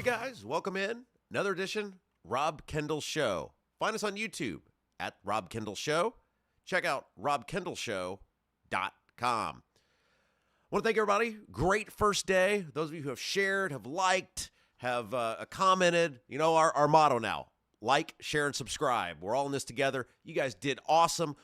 guys, welcome in. Another edition, Rob Kendall Show. Find us on YouTube at Rob Kendall Show. Check out robkendallshow.com. I want to thank everybody. Great first day. Those of you who have shared, have liked, have commented. You know our motto now. Like, share, and subscribe. We're all in this together. You guys did awesome.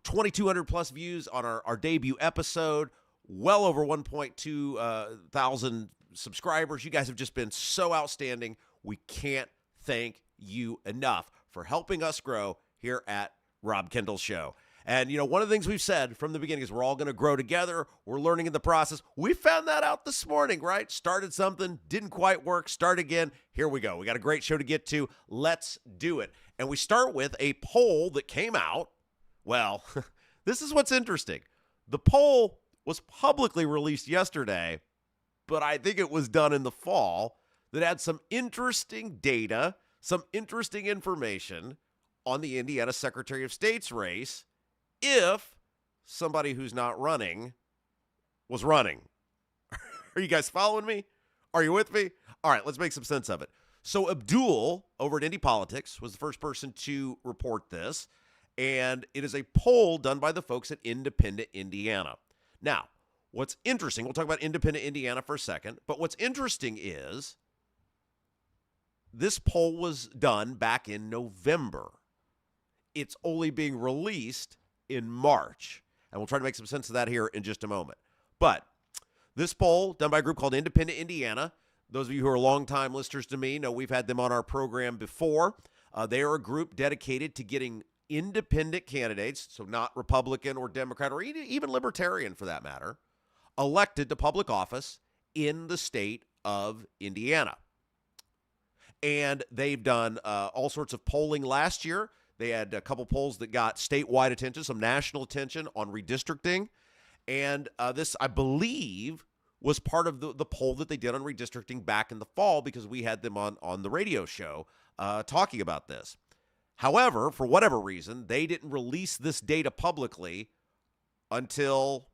2,200 plus views on our debut episode. Well over 1.2 thousand subscribers. You guys have just been so outstanding. We can't thank you enough for helping us grow here at Rob Kendall Show. And, you know, one of the things we've said from the beginning is we're all going to grow together. We're learning in the process. We found that out this morning, right? Started something, didn't quite work, start again. Here we go. We got a great show to get to. Let's do it. And we start with a poll that came out. Well, this is what's interesting. The poll was publicly released yesterday, but I think it was done in the fall, that had some interesting data, some interesting information on the Indiana Secretary of State's race if somebody who's not running was running. Are you guys following me? Are you with me? All right, let's make some sense of it. So Abdul over at Indy Politics was the first person to report this, and it is a poll done by the folks at Independent Indiana. Now, what's interesting, we'll talk about Independent Indiana for a second, but what's interesting is this poll was done back in November. It's only being released in March, and we'll try to make some sense of that here in just a moment. But this poll done by a group called Independent Indiana, those of you who are longtime listeners to me know we've had them on our program before. They are a group dedicated to getting independent candidates, so not Republican or Democrat or even Libertarian for that matter, elected to public office in the state of Indiana. And they've done all sorts of polling last year. They had a couple polls that got statewide attention, some national attention on redistricting. And this, I believe, was part of the poll that they did on redistricting back in the fall because we had them on the radio show talking about this. However, for whatever reason, they didn't release this data publicly until,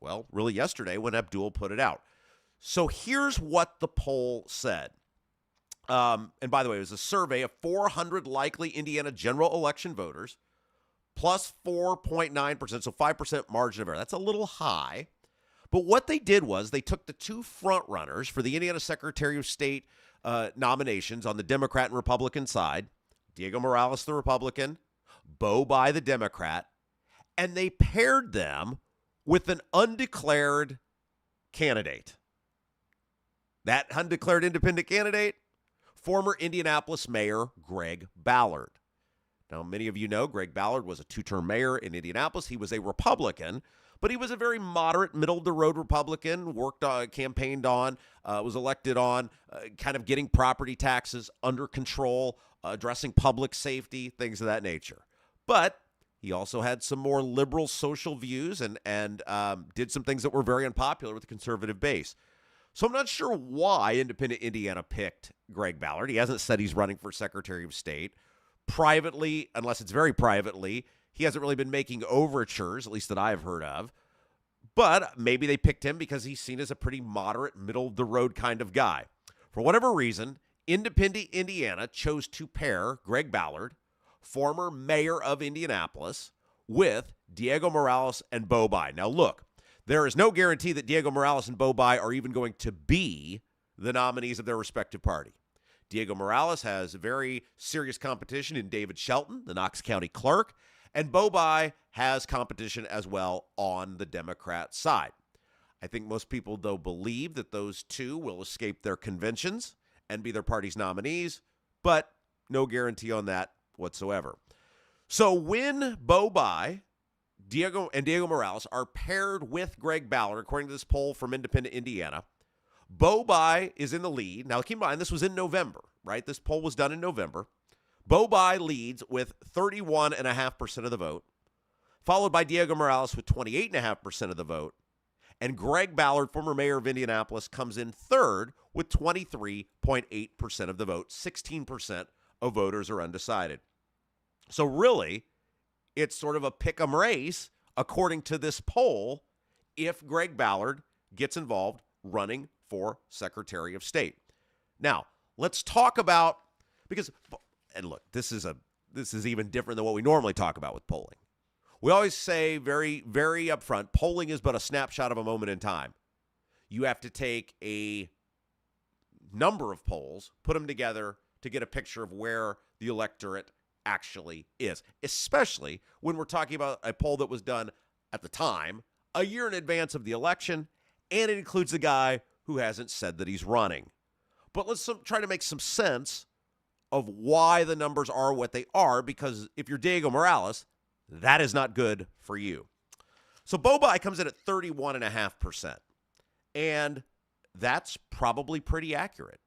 well, really yesterday when Abdul put it out. So here's what the poll said. And by the way, it was a survey of 400 likely Indiana general election voters, plus 4.9%, so 5% margin of error. That's a little high. But what they did was they took the two front runners for the Indiana Secretary of State nominations on the Democrat and Republican side, Diego Morales, the Republican, Beau Bayh, the Democrat, and they paired them with an undeclared candidate. That undeclared independent candidate, former Indianapolis Mayor Greg Ballard. Now, many of you know Greg Ballard was a two-term mayor in Indianapolis. He was a Republican, but he was a very moderate, middle-of-the-road Republican, campaigned on, was elected on, kind of getting property taxes under control, addressing public safety, things of that nature. But he also had some more liberal social views and did some things that were very unpopular with the conservative base. So I'm not sure why Independent Indiana picked Greg Ballard. He hasn't said he's running for Secretary of State. Privately, unless it's very privately, he hasn't really been making overtures, at least that I've heard of. But maybe they picked him because he's seen as a pretty moderate, middle-of-the-road kind of guy. For whatever reason, Independent Indiana chose to pair Greg Ballard, former mayor of Indianapolis, with Diego Morales and Beau Bayh. Now, look, there is no guarantee that Diego Morales and Beau Bayh are even going to be the nominees of their respective party. Diego Morales has very serious competition in David Shelton, the Knox County clerk, and Beau Bayh has competition as well on the Democrat side. I think most people, though, believe that those two will escape their conventions and be their party's nominees, but no guarantee on that whatsoever. So when Beau Bayh, Diego Morales are paired with Greg Ballard, according to this poll from Independent Indiana, Beau Bayh is in the lead. Now, keep in mind, this was in November, right? This poll was done in November. Beau Bayh leads with 31.5% of the vote, followed by Diego Morales with 28.5% of the vote, and Greg Ballard, former mayor of Indianapolis, comes in third with 23.8% of the vote. 16% of voters are undecided. So really, it's sort of a pick-em race, according to this poll, if Greg Ballard gets involved running for Secretary of State. Now, let's talk about, because, and look, this is even different than what we normally talk about with polling. We always say very, very upfront, polling is but a snapshot of a moment in time. You have to take a number of polls, put them together to get a picture of where the electorate actually is, especially when we're talking about a poll that was done at the time, a year in advance of the election, and it includes a guy who hasn't said that he's running. But let's try to make some sense of why the numbers are what they are, because if you're Diego Morales, that is not good for you. So Beau Bayh comes in at 31.5%, and that's probably pretty accurate.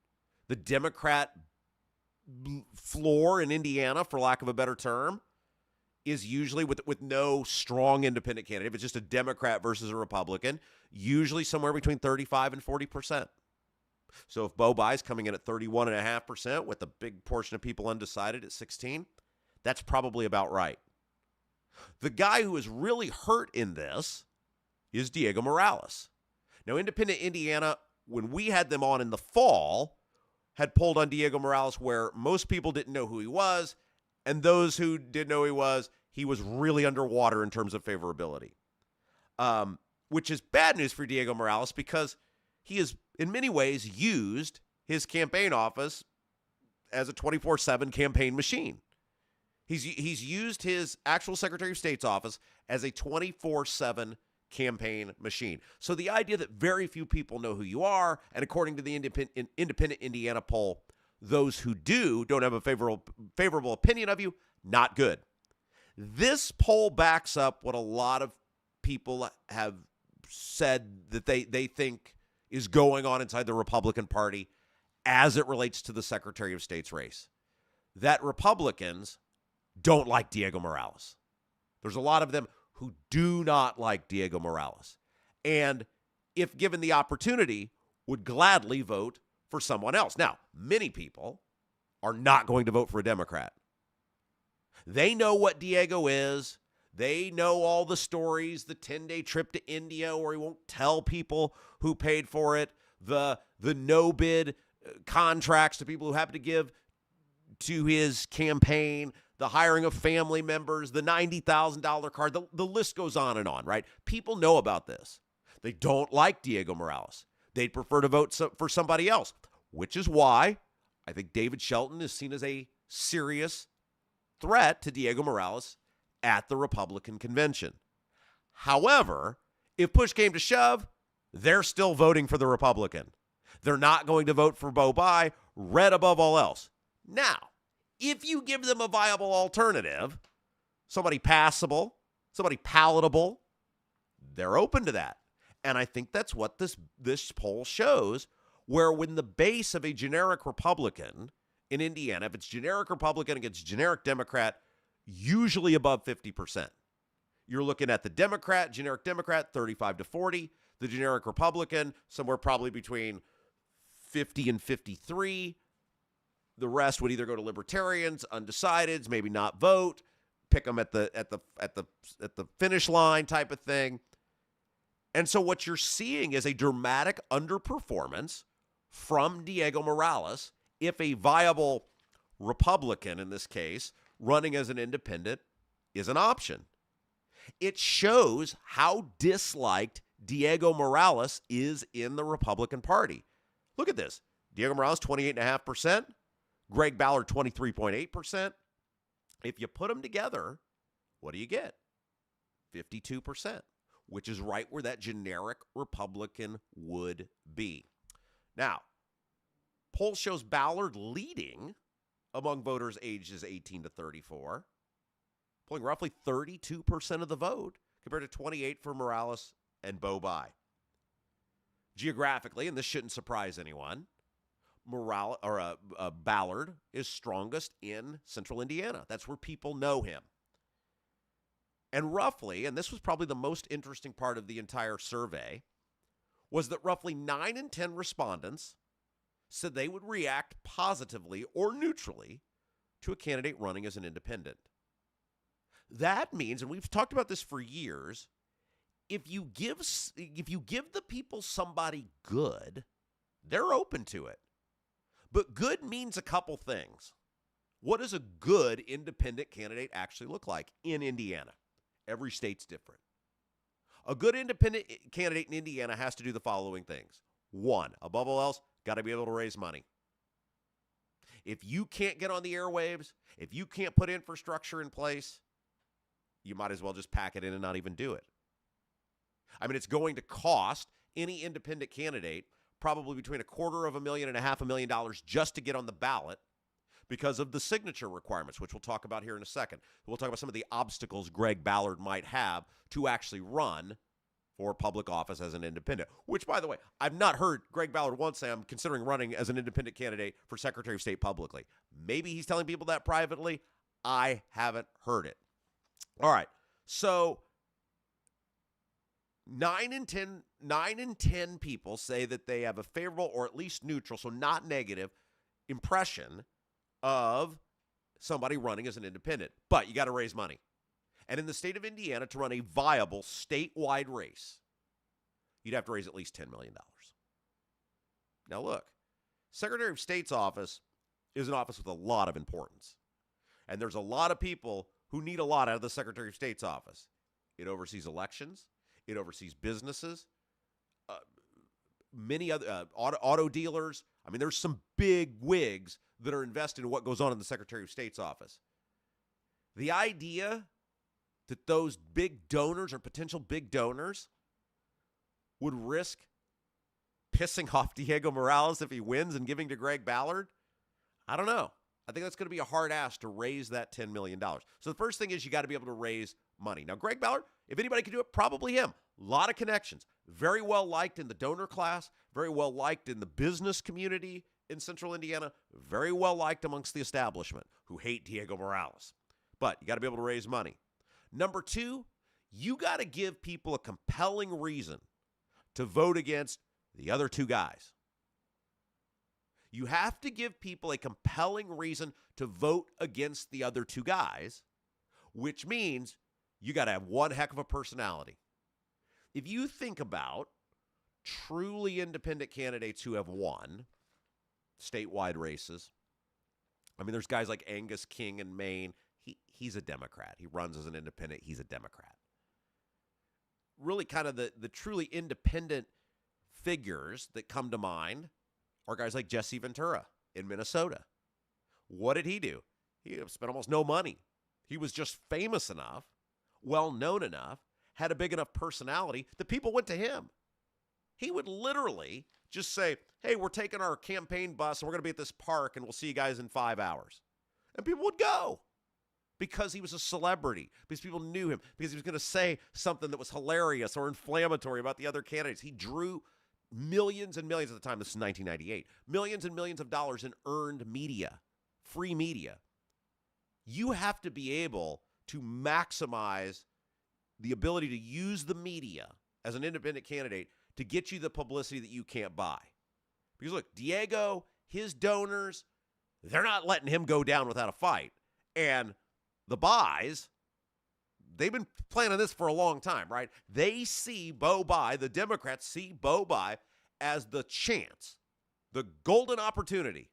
The Democrat floor in Indiana, for lack of a better term, is usually with no strong independent candidate. If it's just a Democrat versus a Republican, usually somewhere between 35 and 40%. So if Beau Bayh is coming in at 31.5% with a big portion of people undecided at 16, that's probably about right. The guy who is really hurt in this is Diego Morales. Now, Independent Indiana, when we had them on in the fall, had polled on Diego Morales where most people didn't know who he was, and those who did know who he was really underwater in terms of favorability, which is bad news for Diego Morales because he has, in many ways, used his campaign office as a 24/7 campaign machine. He's used his actual Secretary of State's office as a 24/7 campaign machine. So the idea that very few people know who you are, and according to the Independent Indiana poll, those who don't have a favorable opinion of you, not good. This poll backs up what a lot of people have said that they think is going on inside the Republican Party as it relates to the Secretary of State's race. That Republicans don't like Diego Morales. There's a lot of them who do not like Diego Morales, and if given the opportunity, would gladly vote for someone else. Now, many people are not going to vote for a Democrat. They know what Diego is. They know all the stories, the 10-day trip to India where he won't tell people who paid for it, the no-bid contracts to people who happen to give to his campaign, the hiring of family members, the $90,000 card, the list goes on, right? People know about this. They don't like Diego Morales. They'd prefer to vote for somebody else, which is why I think David Shelton is seen as a serious threat to Diego Morales at the Republican convention. However, if push came to shove, they're still voting for the Republican. They're not going to vote for Beau Bayh, red above all else. Now, if you give them a viable alternative, somebody passable, somebody palatable, they're open to that. And I think that's what this poll shows, where when the base of a generic Republican in Indiana, if it's generic Republican against generic Democrat, usually above 50%. You're looking at the generic Democrat, 35 to 40. The generic Republican, somewhere probably between 50 and 53. The rest would either go to libertarians, undecideds, maybe not vote, pick them at the finish line type of thing. And so what you're seeing is a dramatic underperformance from Diego Morales if a viable Republican, in this case, running as an independent is an option. It shows how disliked Diego Morales is in the Republican Party. Look at this. Diego Morales, 28.5%. Greg Ballard, 23.8%. If you put them together, what do you get? 52%, which is right where that generic Republican would be. Now, poll shows Ballard leading among voters ages 18 to 34, pulling roughly 32% of the vote compared to 28% for Morales and Beau Bayh. Geographically, and this shouldn't surprise anyone, Ballard is strongest in central Indiana. That's where people know him. And roughly, and this was probably the most interesting part of the entire survey, was that roughly 9 in 10 respondents said they would react positively or neutrally to a candidate running as an independent. That means, and we've talked about this for years, if you give the people somebody good, they're open to it. But good means a couple things. What does a good independent candidate actually look like in Indiana? Every state's different. A good independent candidate in Indiana has to do the following things. One, above all else, got to be able to raise money. If you can't get on the airwaves, if you can't put infrastructure in place, you might as well just pack it in and not even do it. I mean, it's going to cost any independent candidate probably between $250,000 and $500,000 just to get on the ballot because of the signature requirements, which we'll talk about here in a second. We'll talk about some of the obstacles Greg Ballard might have to actually run for public office as an independent, which, by the way, I've not heard Greg Ballard once say I'm considering running as an independent candidate for Secretary of State publicly. Maybe he's telling people that privately. I haven't heard it. All right, so 9 in 10 people say that they have a favorable or at least neutral, so not negative, impression of somebody running as an independent. But you got to raise money. And in the state of Indiana, to run a viable statewide race, you'd have to raise at least $10 million. Now look, Secretary of State's office is an office with a lot of importance. And there's a lot of people who need a lot out of the Secretary of State's office. It oversees elections. It oversees businesses. Many other auto dealers. I mean, there's some big wigs that are invested in what goes on in the Secretary of State's office. The idea that those big donors or potential big donors would risk pissing off Diego Morales if he wins and giving to Greg Ballard, I don't know. I think that's going to be a hard ask to raise that $10 million. So the first thing is you got to be able to raise money. Now, Greg Ballard, if anybody can do it, probably him. A lot of connections. Very well liked in the donor class. Very well liked in the business community in central Indiana. Very well liked amongst the establishment who hate Diego Morales. But you got to be able to raise money. Number two, you got to give people a compelling reason to vote against the other two guys. You have to give people a compelling reason to vote against the other two guys, which means you got to have one heck of a personality. If you think about truly independent candidates who have won statewide races, I mean, there's guys like Angus King in Maine. He's a Democrat. He runs as an independent. He's a Democrat. Really kind of the truly independent figures that come to mind are guys like Jesse Ventura in Minnesota. What did he do? He spent almost no money. He was just famous enough, well-known enough, had a big enough personality that people went to him. He would literally just say, hey, we're taking our campaign bus and we're going to be at this park and we'll see you guys in 5 hours. And people would go because he was a celebrity, because people knew him, because he was going to say something that was hilarious or inflammatory about the other candidates. He drew millions and millions at the time. This is 1998. Millions and millions of dollars in earned media, free media. You have to be able to maximize the ability to use the media as an independent candidate to get you the publicity that you can't buy. Because look, Diego, his donors, they're not letting him go down without a fight. And the buys, they've been planning this for a long time, right? They see Beau Bayh, the Democrats see Beau Bayh as the chance, the golden opportunity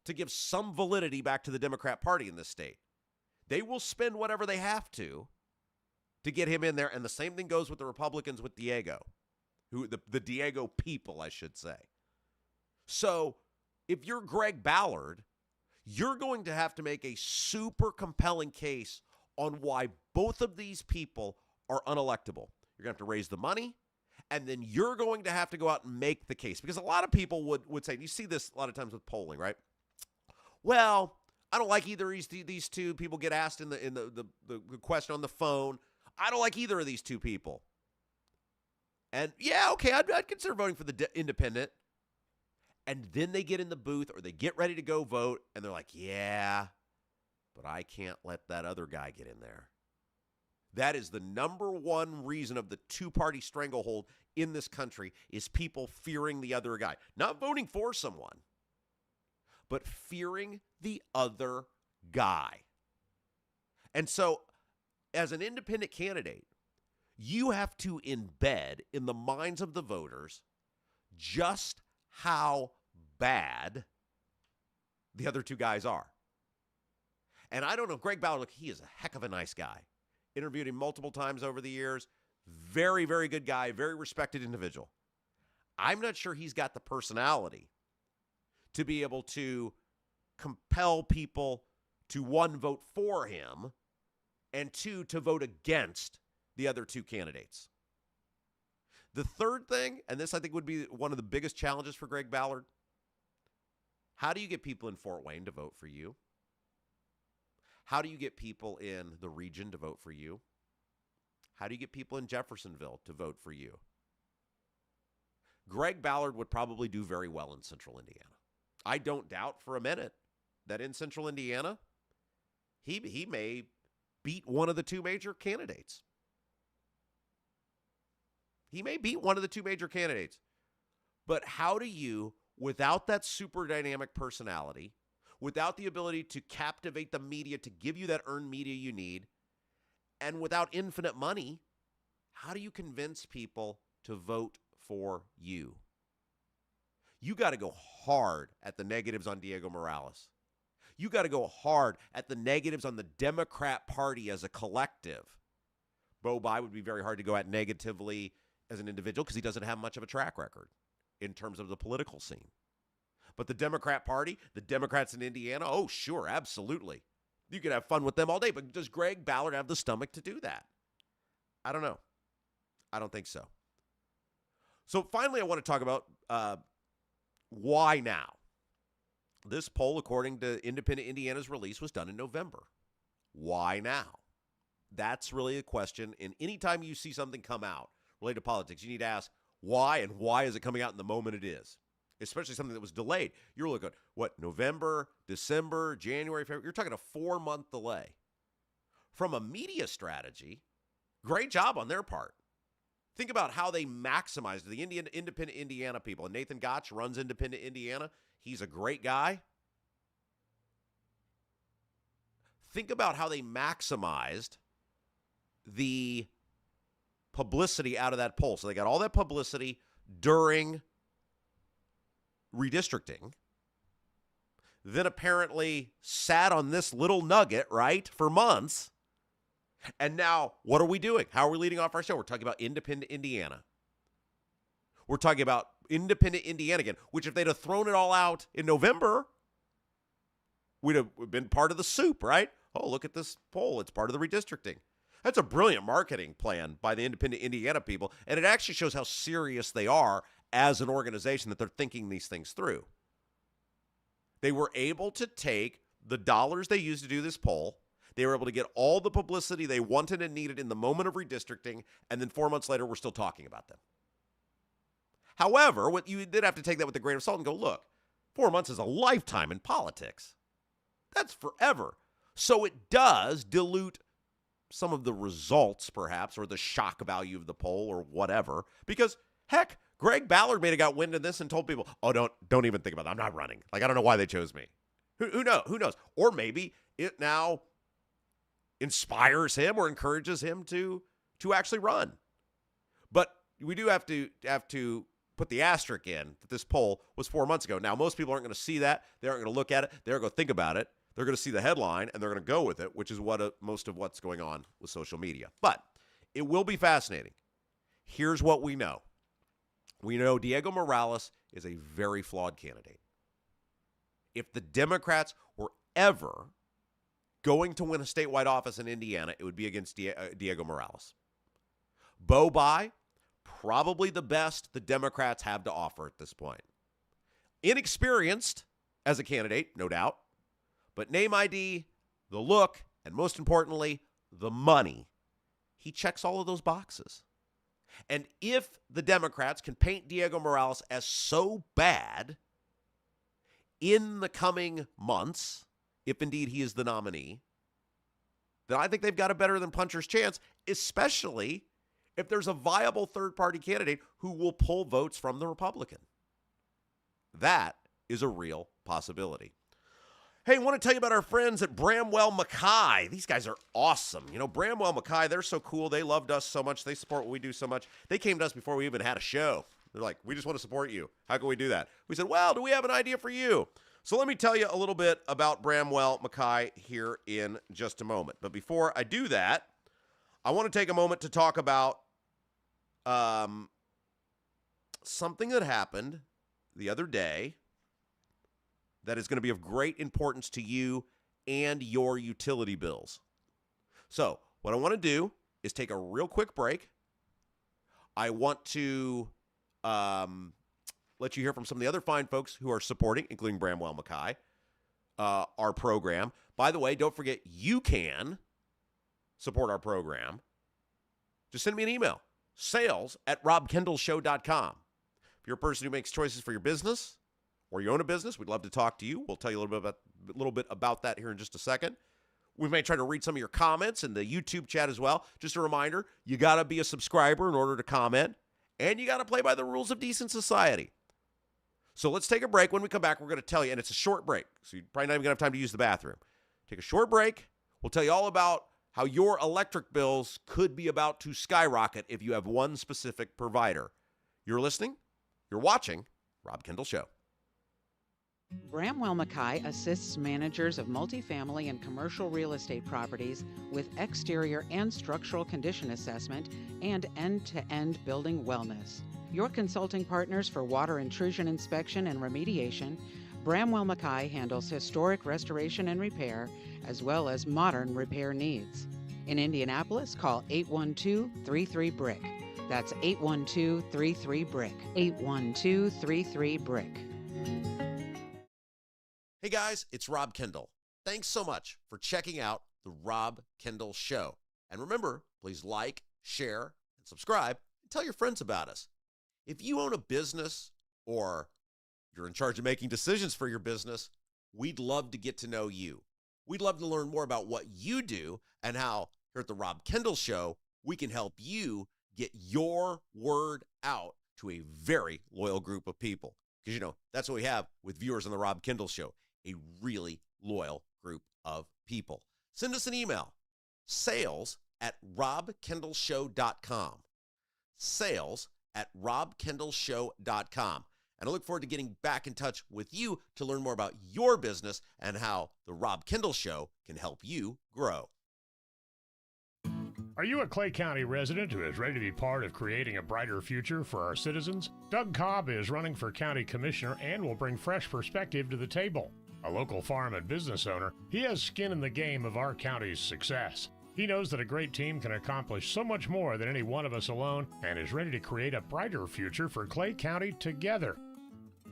to give some validity back to the Democrat Party in this state. They will spend whatever they have to get him in there. And the same thing goes with the Republicans with Diego, the Diego people, I should say. So if you're Greg Ballard, you're going to have to make a super compelling case on why both of these people are unelectable. You're going to have to raise the money, and then you're going to have to go out and make the case. Because a lot of people would say, and you see this a lot of times with polling, right? Well, I don't like either of these two. People get asked in the question on the phone, I don't like either of these two people. And yeah, okay, I'd consider voting for the independent. And then they get in the booth or they get ready to go vote, and they're like, yeah, but I can't let that other guy get in there. That is the number one reason of the two-party stranglehold in this country is people fearing the other guy. Not voting for someone, but fearing the other guy. And so as an independent candidate, you have to embed in the minds of the voters just how bad the other two guys are. And I don't know, Greg Ballard, look, he is a heck of a nice guy. Interviewed him multiple times over the years. Very, very good guy, very respected individual. I'm not sure he's got the personality to be able to compel people to, one, vote for him, and two, to vote against the other two candidates. The third thing, and this I think would be one of the biggest challenges for Greg Ballard, how do you get people in Fort Wayne to vote for you? How do you get people in the region to vote for you? How do you get people in Jeffersonville to vote for you? Greg Ballard would probably do very well in Central Indiana. I don't doubt for a minute that in Central Indiana, he may beat one of the two major candidates. He may beat one of the two major candidates. But how do you, without that super dynamic personality, without the ability to captivate the media, to give you that earned media you need, and without infinite money, how do you convince people to vote for you? You got to go hard at the negatives on Diego Morales. You got to go hard at the negatives on the Democrat Party as a collective. Beau Bayh would be very hard to go at negatively as an individual because he doesn't have much of a track record in terms of the political scene. But the Democrat Party, the Democrats in Indiana, oh, sure, absolutely. You can have fun with them all day. But does Greg Ballard have the stomach to do that? I don't know. I don't think so. So finally, I want to talk about why now. This poll, according to Independent Indiana's release, was done in November. Why now? That's really a question. And anytime you see something come out related to politics, you need to ask why, and why is it coming out in the moment it is? Especially something that was delayed. You're looking at, what, November, December, January, February. You're talking a 4-month delay. From a media strategy, great job on their part. Think about how they maximized the Independent Indiana people. And Nathan Gotch runs Independent Indiana. He's a great guy. Think about how they maximized the publicity out of that poll. So they got all that publicity during redistricting, then apparently sat on this little nugget, right, for months. And now, what are we doing? How are we leading off our show? We're talking about Independent Indiana. We're talking about Independent Indiana again, which if they'd have thrown it all out in November, we'd have been part of the soup, right? Oh, look at this poll. It's part of the redistricting. That's a brilliant marketing plan by the Independent Indiana people, and it actually shows how serious they are as an organization, that they're thinking these things through. They were able to take the dollars they used to do this poll. They were able to get all the publicity they wanted and needed in the moment of redistricting, and then 4 months later, we're still talking about them. However, what you did have to take that with a grain of salt and go, look, 4 months is a lifetime in politics. That's forever. So it does dilute some of the results, perhaps, or the shock value of the poll or whatever, because, heck, Greg Ballard may have got wind of this and told people, oh, don't even think about that. I'm not running. Like, I don't know why they chose me. Who knows? Who knows? Or maybe it now inspires him or encourages him to actually run. But we do have to put the asterisk in that this poll was 4 months ago. Now, most people aren't going to see that. They aren't going to look at it. They're going to think about it. They're going to see the headline, and they're going to go with it, which is what most of what's going on with social media. But it will be fascinating. Here's what we know. We know Diego Morales is a very flawed candidate. If the Democrats were ever going to win a statewide office in Indiana, it would be against Diego Morales. Beau Bayh, probably the best the Democrats have to offer at this point. Inexperienced as a candidate, no doubt, but name ID, the look, and most importantly, the money. He checks all of those boxes. And if the Democrats can paint Diego Morales as so bad in the coming months, if indeed he is the nominee, then I think they've got a better than puncher's chance, especially if there's a viable third-party candidate who will pull votes from the Republican. That is a real possibility. Hey, I want to tell you about our friends at Bramwell Mackay. These guys are awesome. You know, Bramwell Mackay, they're so cool. They loved us so much. They support what we do so much. They came to us before we even had a show. They're like, we just want to support you. How can we do that? We said, well, do we have an idea for you? So let me tell you a little bit about Bramwell Mackay here in just a moment. But before I do that, I want to take a moment to talk about something that happened the other day that is going to be of great importance to you and your utility bills. So what I want to do is take a real quick break. I want to let you hear from some of the other fine folks who are supporting, including Bramwell Mackay, our program. By the way, don't forget you can support our program. Just send me an email, sales@robkendallshow.com. If you're a person who makes choices for your business or you own a business, we'd love to talk to you. We'll tell you a little bit about that here in just a second. We may try to read some of your comments in the YouTube chat as well. Just a reminder, you got to be a subscriber in order to comment, and you got to play by the rules of decent society. So let's take a break. When we come back, we're going to tell you, and it's a short break, so you're probably not even going to have time to use the bathroom. Take a short break. We'll tell you all about how your electric bills could be about to skyrocket if you have one specific provider. You're listening, you're watching Rob Kendall Show. Bramwell Mackay assists managers of multifamily and commercial real estate properties with exterior and structural condition assessment and end-to-end building wellness. Your consulting partners for water intrusion inspection and remediation, Bramwell Mackay handles historic restoration and repair, as well as modern repair needs. In Indianapolis, call 812-33-BRICK. That's 812-33-BRICK. 812-33-BRICK. Hey guys, it's Rob Kendall. Thanks so much for checking out the Rob Kendall Show. And remember, please like, share, and subscribe, and tell your friends about us. If you own a business or you're in charge of making decisions for your business, we'd love to get to know you. We'd love to learn more about what you do and how here at the Rob Kendall Show, we can help you get your word out to a very loyal group of people. Because, that's what we have with viewers on the Rob Kendall Show, a really loyal group of people. Send us an email, sales@robkendallshow.com, sales@robkendallshow.com. And I look forward to getting back in touch with you to learn more about your business and how the Rob Kendall Show can help you grow. Are you a Clay County resident who is ready to be part of creating a brighter future for our citizens? Doug Cobb is running for county commissioner and will bring fresh perspective to the table. A local farm and business owner, he has skin in the game of our county's success. He knows that a great team can accomplish so much more than any one of us alone and is ready to create a brighter future for Clay County together.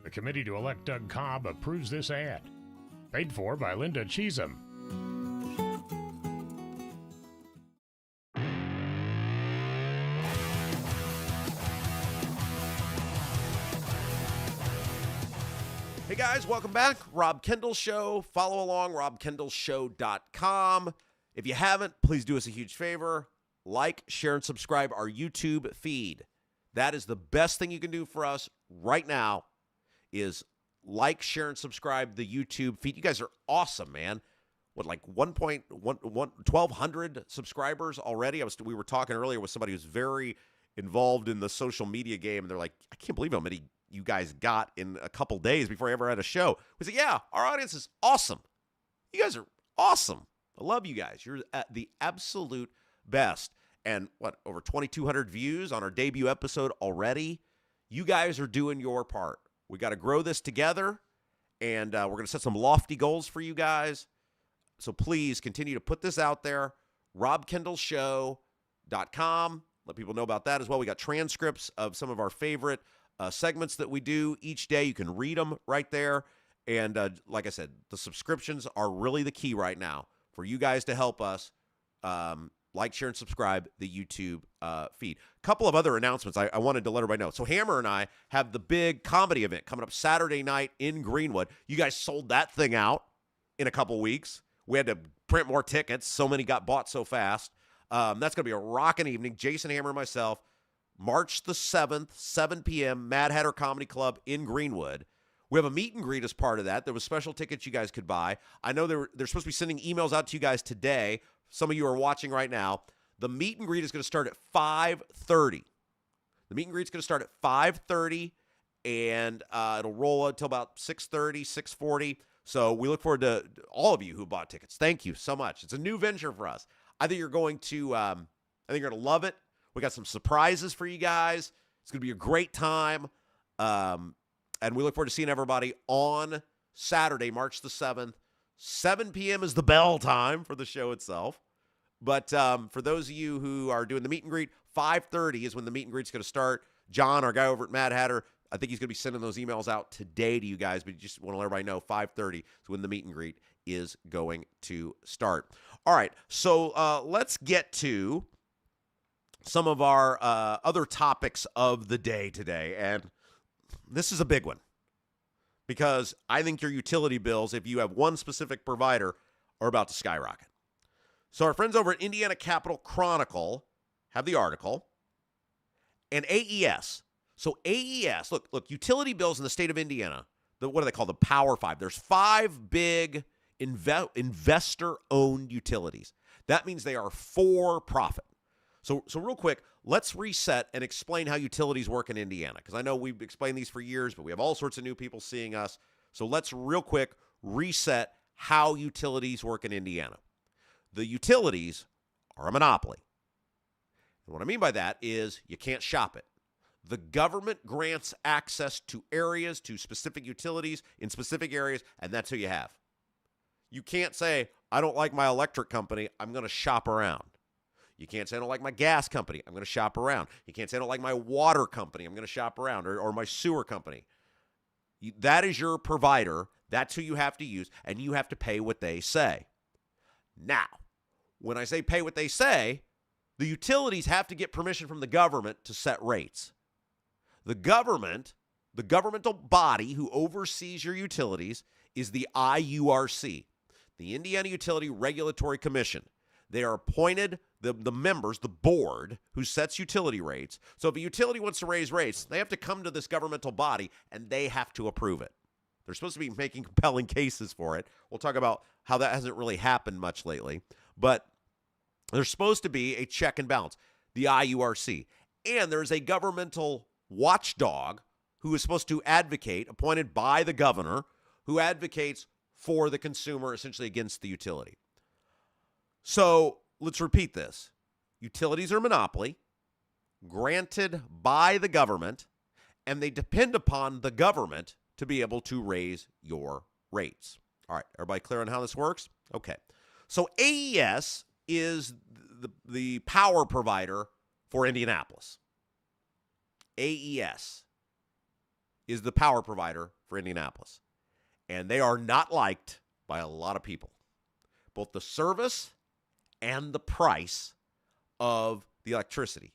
The committee to elect Doug Cobb approves this ad. Paid for by Linda Cheatham. Hey guys, welcome back. Rob Kendall Show. Follow along, robkendallshow.com. If you haven't, please do us a huge favor. Like, share, and subscribe our YouTube feed. That is the best thing you can do for us right now is like, share, and subscribe the YouTube feed. You guys are awesome, man. What, like 1,200 subscribers already? We were talking earlier with somebody who's very involved in the social media game, and they're like, I can't believe how many you guys got in a couple days before I ever had a show. We said, yeah, our audience is awesome. You guys are awesome. I love you guys. You're at the absolute best. And over 2,200 views on our debut episode already. You guys are doing your part. We got to grow this together, and we're going to set some lofty goals for you guys. So please continue to put this out there. robkendallshow.com. Let people know about that as well. We got transcripts of some of our favorite segments that we do each day. You can read them right there. And like I said, the subscriptions are really the key right now for you guys to help us like, share, and subscribe the YouTube feed. A couple of other announcements I wanted to let everybody know. So Hammer and I have the big comedy event coming up Saturday night in Greenwood. You guys sold that thing out in a couple weeks. We had to print more tickets. So many got bought so fast. That's going to be a rocking evening. Jason Hammer and myself. March the 7th, 7 p.m., Mad Hatter Comedy Club in Greenwood. We have a meet and greet as part of that. There was special tickets you guys could buy. I know they're supposed to be sending emails out to you guys today. Some of you are watching right now. The meet and greet is going to start at 5:30. The meet and greet is going to start at 5:30 and it'll roll until about 6:30, 6:40. So we look forward to all of you who bought tickets. Thank you so much. It's a new venture for us. I think you're going to love it. We got some surprises for you guys. It's going to be a great time. And we look forward to seeing everybody on Saturday, March the 7th. 7 p.m. is the bell time for the show itself. But for those of you who are doing the meet and greet, 5:30 is when the meet and greet's going to start. John, our guy over at Mad Hatter, I think he's going to be sending those emails out today to you guys, but you just want to let everybody know 5:30 is when the meet and greet is going to start. All right, so let's get to some of our other topics of the day today, and this is a big one because I think your utility bills, if you have one specific provider, are about to skyrocket. So our friends over at Indiana Capital Chronicle have the article, and AES. So AES, look, utility bills in the state of Indiana, what do they call the Power Five? There's 5 big investor-owned utilities. That means they are for profit. So real quick, let's reset and explain how utilities work in Indiana, because I know we've explained these for years, but we have all sorts of new people seeing us. So let's real quick reset how utilities work in Indiana. The utilities are a monopoly. And what I mean by that is you can't shop it. The government grants access to areas, to specific utilities in specific areas, and that's who you have. You can't say, I don't like my electric company, I'm going to shop around. You can't say, I don't like my gas company, I'm going to shop around. You can't say, I don't like my water company, I'm going to shop around, or my sewer company. That is your provider. That's who you have to use, and you have to pay what they say. Now, when I say pay what they say, the utilities have to get permission from the government to set rates. The governmental body who oversees your utilities is the IURC, the Indiana Utility Regulatory Commission. They are appointed, the members, the board, who sets utility rates. So if a utility wants to raise rates, they have to come to this governmental body, and they have to approve it. They're supposed to be making compelling cases for it. We'll talk about how that hasn't really happened much lately. But there's supposed to be a check and balance, the IURC. And there's a governmental watchdog who is supposed to advocate, appointed by the governor, who advocates for the consumer, essentially against the utility. So let's repeat this. Utilities are a monopoly, granted by the government, and they depend upon the government to be able to raise your rates. All right, everybody clear on how this works? Okay. So AES is the power provider for Indianapolis. AES is the power provider for Indianapolis. And they are not liked by a lot of people. Both the service and the price of the electricity.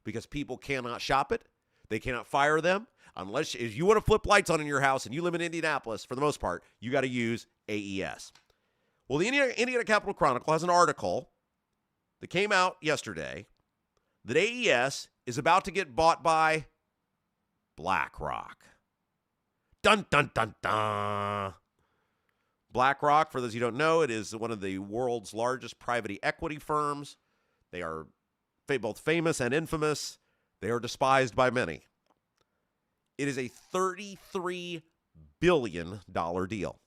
Because people cannot shop it. They cannot fire them. Unless if you want to flip lights on in your house and you live in Indianapolis, for the most part, you got to use AES. Well, the Indiana Capital Chronicle has an article that came out yesterday that AES is about to get bought by BlackRock. Dun, dun, dun, dun. BlackRock, for those you don't know, it is one of the world's largest private equity firms. They are both famous and infamous. They are despised by many. It is a $33 billion deal.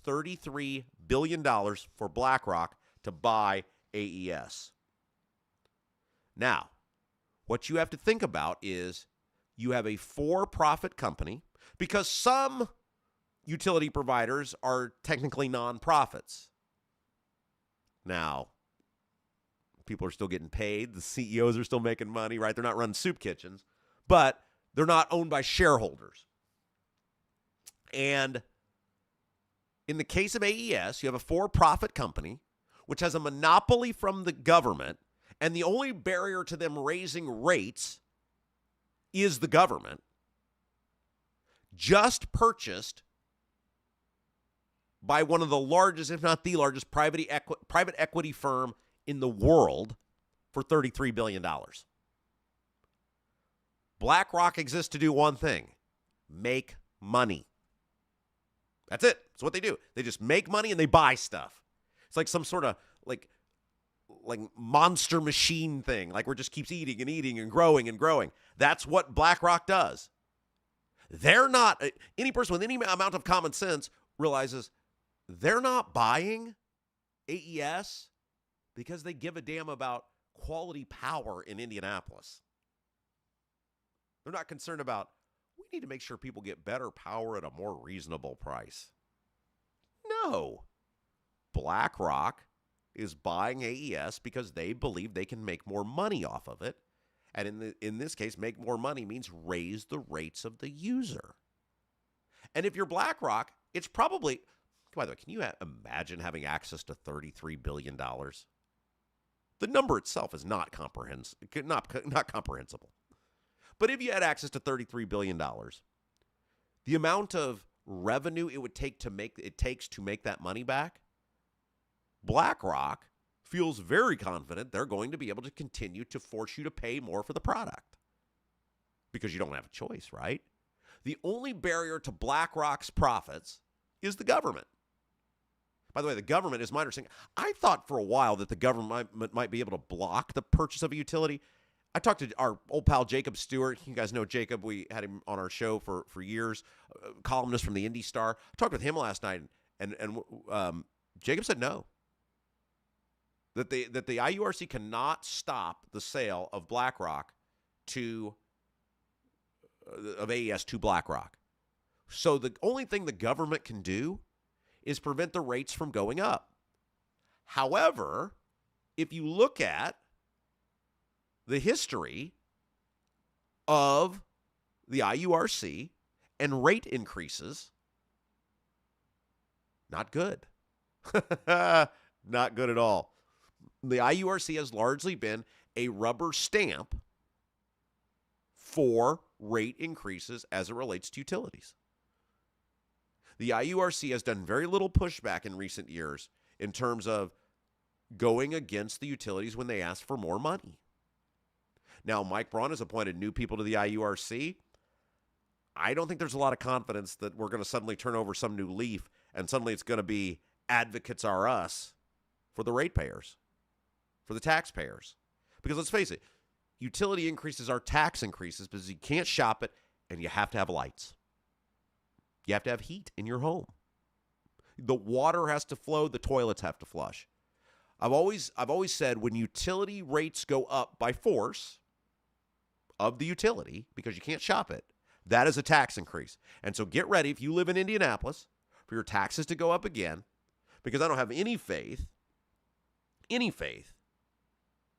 $33 billion for BlackRock to buy AES. Now, what you have to think about is you have a for-profit company, because some utility providers are technically nonprofits. Now, people are still getting paid. The CEOs are still making money, right? They're not running soup kitchens, but they're not owned by shareholders. And in the case of AES, you have a for-profit company which has a monopoly from the government, and the only barrier to them raising rates is the government. Just purchased by one of the largest, if not the largest, private equity firm in the world for $33 billion. BlackRock exists to do one thing: make money. That's it. That's what they do. They just make money and they buy stuff. It's like some sort of like monster machine thing, like where it just keeps eating and eating and growing and growing. That's what BlackRock does. They're not, any person with any amount of common sense realizes they're not buying AES because they give a damn about quality power in Indianapolis. They're not concerned about, we need to make sure people get better power at a more reasonable price. No. BlackRock is buying AES because they believe they can make more money off of it. And in this case, make more money means raise the rates of the user. And if you're BlackRock, it's probably, by the way, can you imagine having access to $33 billion? The number itself is not comprehensible. But if you had access to $33 billion, the amount of revenue it takes to make that money back, BlackRock feels very confident they're going to be able to continue to force you to pay more for the product because you don't have a choice, right? The only barrier to BlackRock's profits is the government. By the way, the government is my understanding. I thought for a while that the government might be able to block the purchase of a utility. I talked to our old pal Jacob Stewart. You guys know Jacob. We had him on our show for years, columnist from the Indy Star. I talked with him last night, and Jacob said no. That the IURC cannot stop the sale of BlackRock of AES to BlackRock. So the only thing the government can do is prevent the rates from going up. However, if you look at the history of the IURC and rate increases, not good. Not good at all. The IURC has largely been a rubber stamp for rate increases as it relates to utilities. The IURC has done very little pushback in recent years in terms of going against the utilities when they ask for more money. Now, Mike Braun has appointed new people to the IURC. I don't think there's a lot of confidence that we're going to suddenly turn over some new leaf and suddenly it's going to be advocates are us for the ratepayers, for the taxpayers. Because let's face it, utility increases are tax increases because you can't shop it and you have to have lights. You have to have heat in your home. The water has to flow, the toilets have to flush. I've always said when utility rates go up by force of the utility, because you can't shop it, that is a tax increase. And so get ready, if you live in Indianapolis, for your taxes to go up again, because I don't have any faith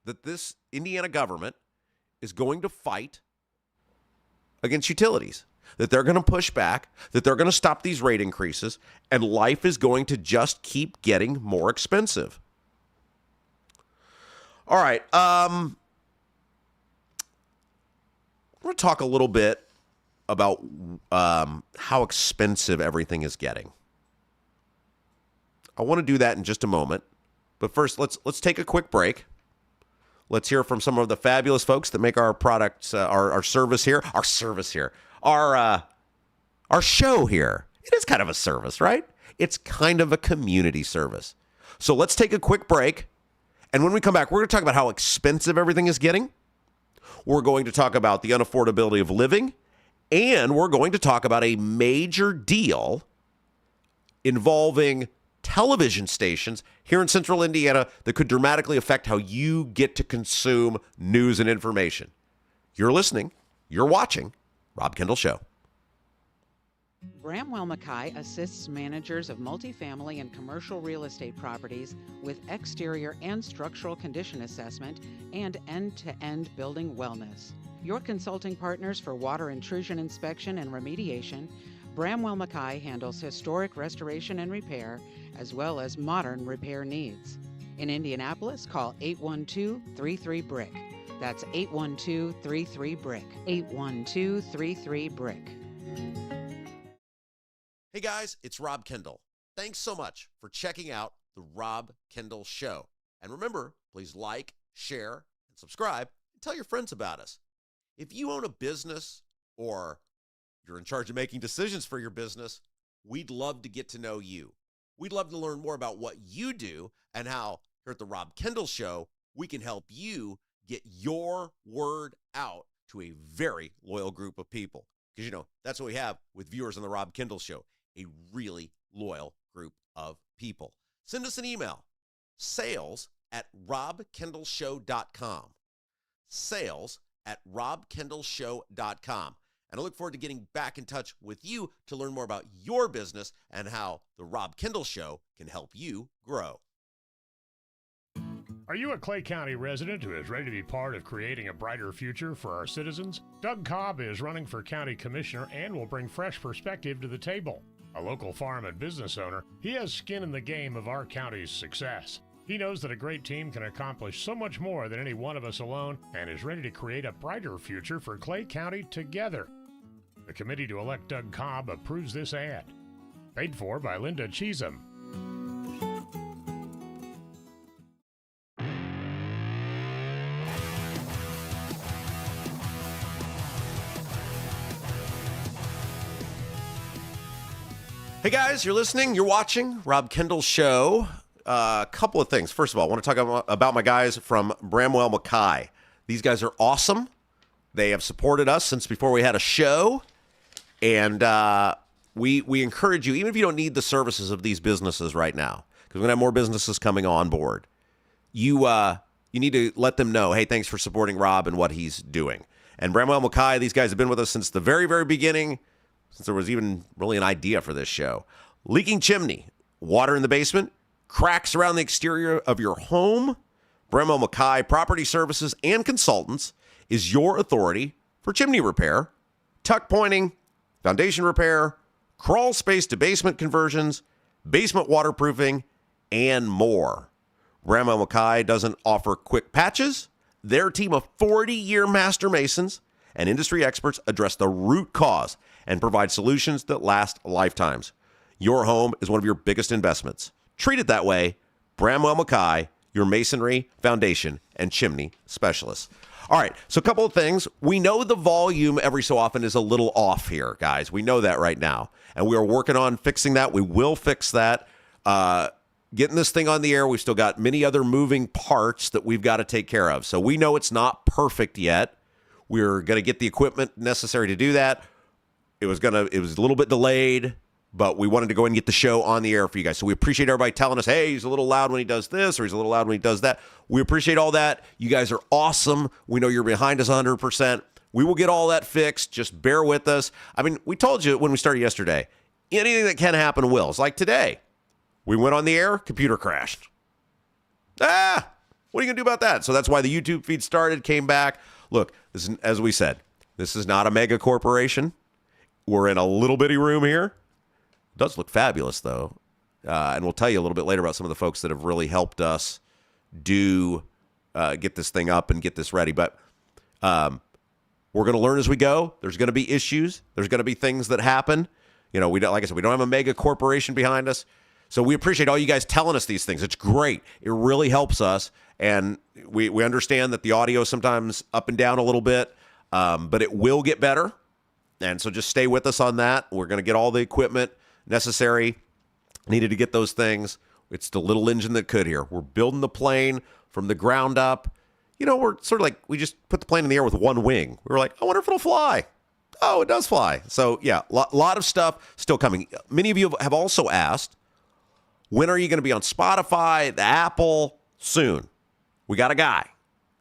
that this Indiana government is going to fight against utilities, that they're going to push back, that they're going to stop these rate increases, and life is going to just keep getting more expensive. All right. I'm going to talk a little bit about how expensive everything is getting. I want to do that in just a moment. But first, let's take a quick break. Let's hear from some of the fabulous folks that make our products, our service here, our show here. It is kind of a service, right? It's kind of a community service. So let's take a quick break. And when we come back, we're going to talk about how expensive everything is getting. We're going to talk about the unaffordability of living. And we're going to talk about a major deal involving television stations here in central Indiana that could dramatically affect how you get to consume news and information. You're listening, you're watching Rob Kendall Show. Bramwell Mackay assists managers of multifamily and commercial real estate properties with exterior and structural condition assessment and end-to-end building wellness. Your consulting partners for water intrusion inspection and remediation, Bramwell Mackay handles historic restoration and repair, as well as modern repair needs. In Indianapolis, call 812-33-BRICK. That's 812-33-BRICK. 812-33-BRICK. Hey guys, it's Rob Kendall. Thanks so much for checking out the Rob Kendall Show. And remember, please like, share, and subscribe, and tell your friends about us. If you own a business or you're in charge of making decisions for your business, we'd love to get to know you. We'd love to learn more about what you do and how here at the Rob Kendall Show, we can help you get your word out to a very loyal group of people. Because, that's what we have with viewers on the Rob Kendall Show, a really loyal group of people. Send us an email, sales@robkendallshow.com. Sales@robkendallshow.com. And I look forward to getting back in touch with you to learn more about your business and how the Rob Kendall Show can help you grow. Are you a Clay County resident who is ready to be part of creating a brighter future for our citizens? Doug Cobb is running for county commissioner and will bring fresh perspective to the table. A local farm and business owner, he has skin in the game of our county's success. He knows that a great team can accomplish so much more than any one of us alone and is ready to create a brighter future for Clay County together. The committee to elect Doug Cobb approves this ad. Paid for by Linda Cheatham. Hey guys, you're listening, you're watching Rob Kendall Show. A couple of things. First of all, I want to talk about my guys from Bramwell Mackay. These guys are awesome. They have supported us since before we had a show. And we encourage you, even if you don't need the services of these businesses right now, because we're going to have more businesses coming on board, you need to let them know, hey, thanks for supporting Rob and what he's doing. And Bramwell Mackay, these guys have been with us since the very, very beginning, since there was even really an idea for this show. Leaking chimney, water in the basement, cracks around the exterior of your home. Bramwell Mackay Property Services and Consultants is your authority for chimney repair, tuck pointing, foundation repair, crawl space to basement conversions, basement waterproofing, and more. Bramwell Mackay doesn't offer quick patches. Their team of 40-year master masons and industry experts address the root cause and provide solutions that last lifetimes. Your home is one of your biggest investments. Treat it that way. Bramwell Mackay, your masonry, foundation, and chimney specialists. All right, so a couple of things. We know the volume every so often is a little off here, guys. We know that right now, and we are working on fixing that. We will fix that. Getting this thing on the air, we've still got many other moving parts that we've got to take care of. So we know it's not perfect yet. We're going to get the equipment necessary to do that. It was a little bit delayed, but we wanted to go and get the show on the air for you guys. So we appreciate everybody telling us, hey, he's a little loud when he does this, or he's a little loud when he does that. We appreciate all that. You guys are awesome. We know you're behind us 100%. We will get all that fixed. Just bear with us. I mean, we told you when we started yesterday, anything that can happen will. It's like today. We went on the air, computer crashed. What are you going to do about that? So that's why the YouTube feed started, came back. Look, this is, as we said, this is not a mega corporation. We're in a little bitty room here. It does look fabulous, though. And we'll tell you a little bit later about some of the folks that have really helped us get this thing up and get this ready. But we're going to learn as we go. There's going to be issues. There's going to be things that happen. Like I said, we don't have a mega corporation behind us. So we appreciate all you guys telling us these things. It's great. It really helps us. And we understand that the audio is sometimes up and down a little bit, but it will get better. And so just stay with us on that. We're going to get all the equipment necessary, needed to get those things. It's the little engine that could here. We're building the plane from the ground up. We're sort of like, we just put the plane in the air with one wing. We were like, I wonder if it'll fly. Oh, it does fly. So yeah, lot of stuff still coming. Many of you have also asked, when are you going to be on Spotify, the Apple? Soon. We got a guy.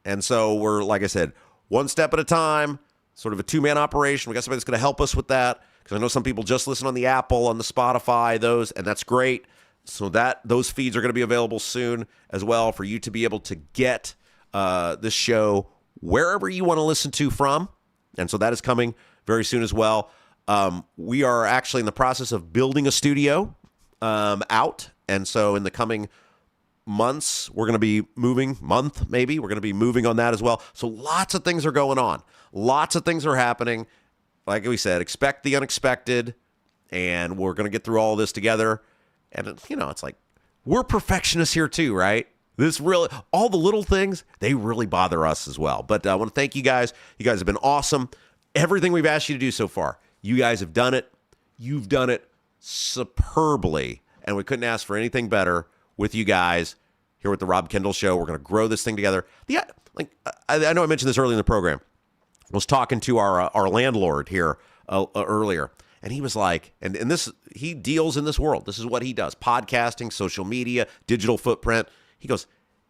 And so we're, like I said, one step at a time, sort of a two-man operation. We got somebody that's going to help us with that, because I know some people just listen on the Apple, on the Spotify, those, and that's great. So those feeds are going to be available soon as well for you to be able to get this show wherever you want to listen to from. And so that is coming very soon as well. We are actually in the process of building a studio out. And so in the coming months, we're going to be moving, we're going to be moving on that as well. So lots of things are going on. Lots of things are happening. Like we said, expect the unexpected, and we're going to get through all this together. And, it's like, we're perfectionists here too, right? All the little things, they really bother us as well. But I want to thank you guys. You guys have been awesome. Everything we've asked you to do so far, you guys have done it. You've done it superbly. And we couldn't ask for anything better with you guys here with the Rob Kendall Show. We're going to grow this thing together. I know I mentioned this early in the program. I was talking to our landlord here earlier. And he was like, and this, he deals in this world. This is what he does. Podcasting, social media, digital footprint. He goes,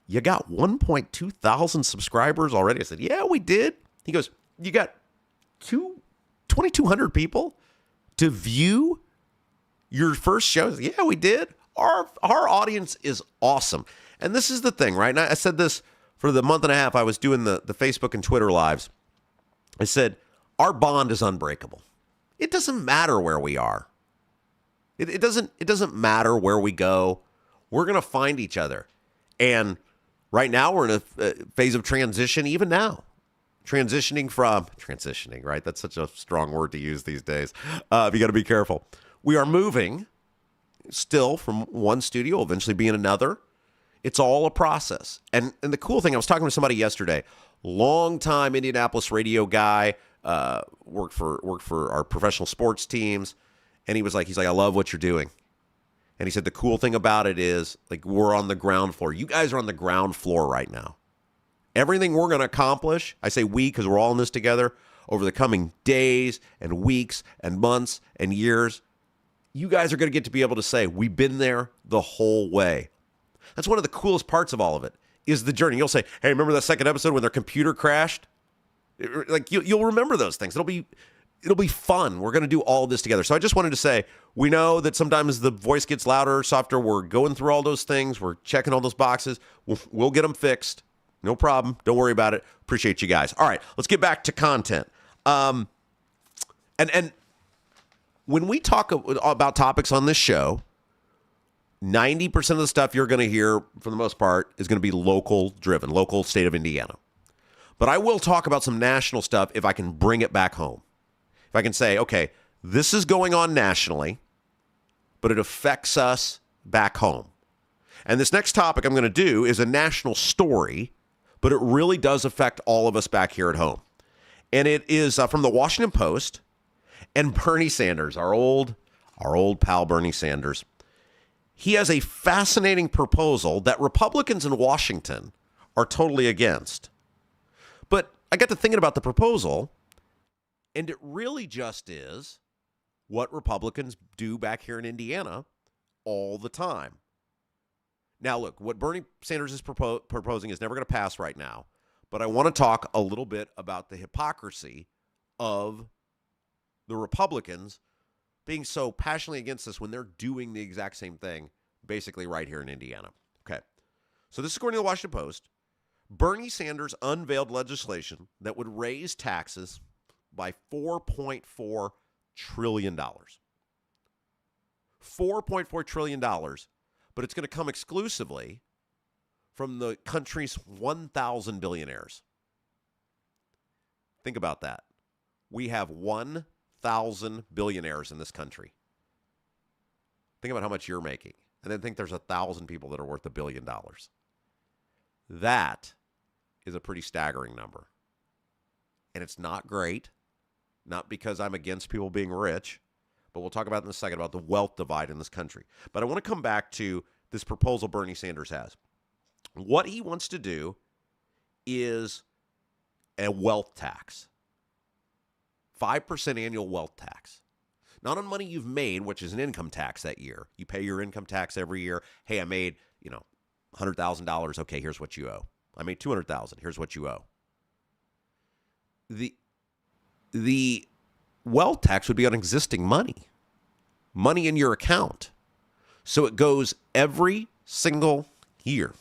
you got 1.2 thousand subscribers already? I said, yeah, we did. He goes, you got 2,200 people to view your first show? Yeah, we did. Our audience is awesome. And this is the thing, right? And I said this for the month and a half I was doing the Facebook and Twitter lives. I said, our bond is unbreakable. It doesn't matter where we are. It doesn't matter where we go. We're going to find each other. And right now we're in a phase of transition, even now. Transitioning, right? That's such a strong word to use these days. You got to be careful. We are moving still from one studio, eventually being another. It's all a process. And the cool thing, I was talking to somebody yesterday, longtime Indianapolis radio guy, worked for our professional sports teams. And he's like, I love what you're doing. And he said, the cool thing about it is, like, we're on the ground floor. You guys are on the ground floor right now. Everything we're going to accomplish, I say we because we're all in this together, over the coming days and weeks and months and years, you guys are going to get to be able to say, we've been there the whole way. That's one of the coolest parts of all of it, is the journey. You'll say, hey, remember that second episode when their computer crashed? Like, you'll remember those things. It'll be fun. We're going to do all of this together. So I just wanted to say, we know that sometimes the voice gets louder, softer. We're going through all those things. We're checking all those boxes. We'll get them fixed. No problem. Don't worry about it. Appreciate you guys. All right, let's get back to content. And when we talk about topics on this show, 90% of the stuff you're going to hear, for the most part, is going to be local driven, local state of Indiana. But I will talk about some national stuff if I can bring it back home. If I can say, okay, this is going on nationally, but it affects us back home. And this next topic I'm going to do is a national story, but it really does affect all of us back here at home. And it is from the Washington Post, and Bernie Sanders, our old pal Bernie Sanders. He has a fascinating proposal that Republicans in Washington are totally against. But I got to thinking about the proposal, and it really just is what Republicans do back here in Indiana all the time. Now, look, what Bernie Sanders is proposing is never going to pass right now, but I want to talk a little bit about the hypocrisy of the Republicans being so passionately against this when they're doing the exact same thing, basically right here in Indiana. Okay, so this is according to the Washington Post. Bernie Sanders unveiled legislation that would raise taxes by $4.4 trillion. $4.4 trillion, but it's going to come exclusively from the country's 1,000 billionaires. Think about that. We have 1,000 billionaires in this country. Think about how much you're making, and then think there's 1,000 people that are worth $1 billion. That is a pretty staggering number. And it's not great, not because I'm against people being rich, but we'll talk about in a second about the wealth divide in this country. But I want to come back to this proposal Bernie Sanders has. What he wants to do is a wealth tax. 5% annual wealth tax. Not on money you've made, which is an income tax that year. You pay your income tax every year. Hey, I made, $100,000. Okay, here's what you owe. I made $200,000. Here's what you owe. The wealth tax would be on existing money in your account. So it goes every single year.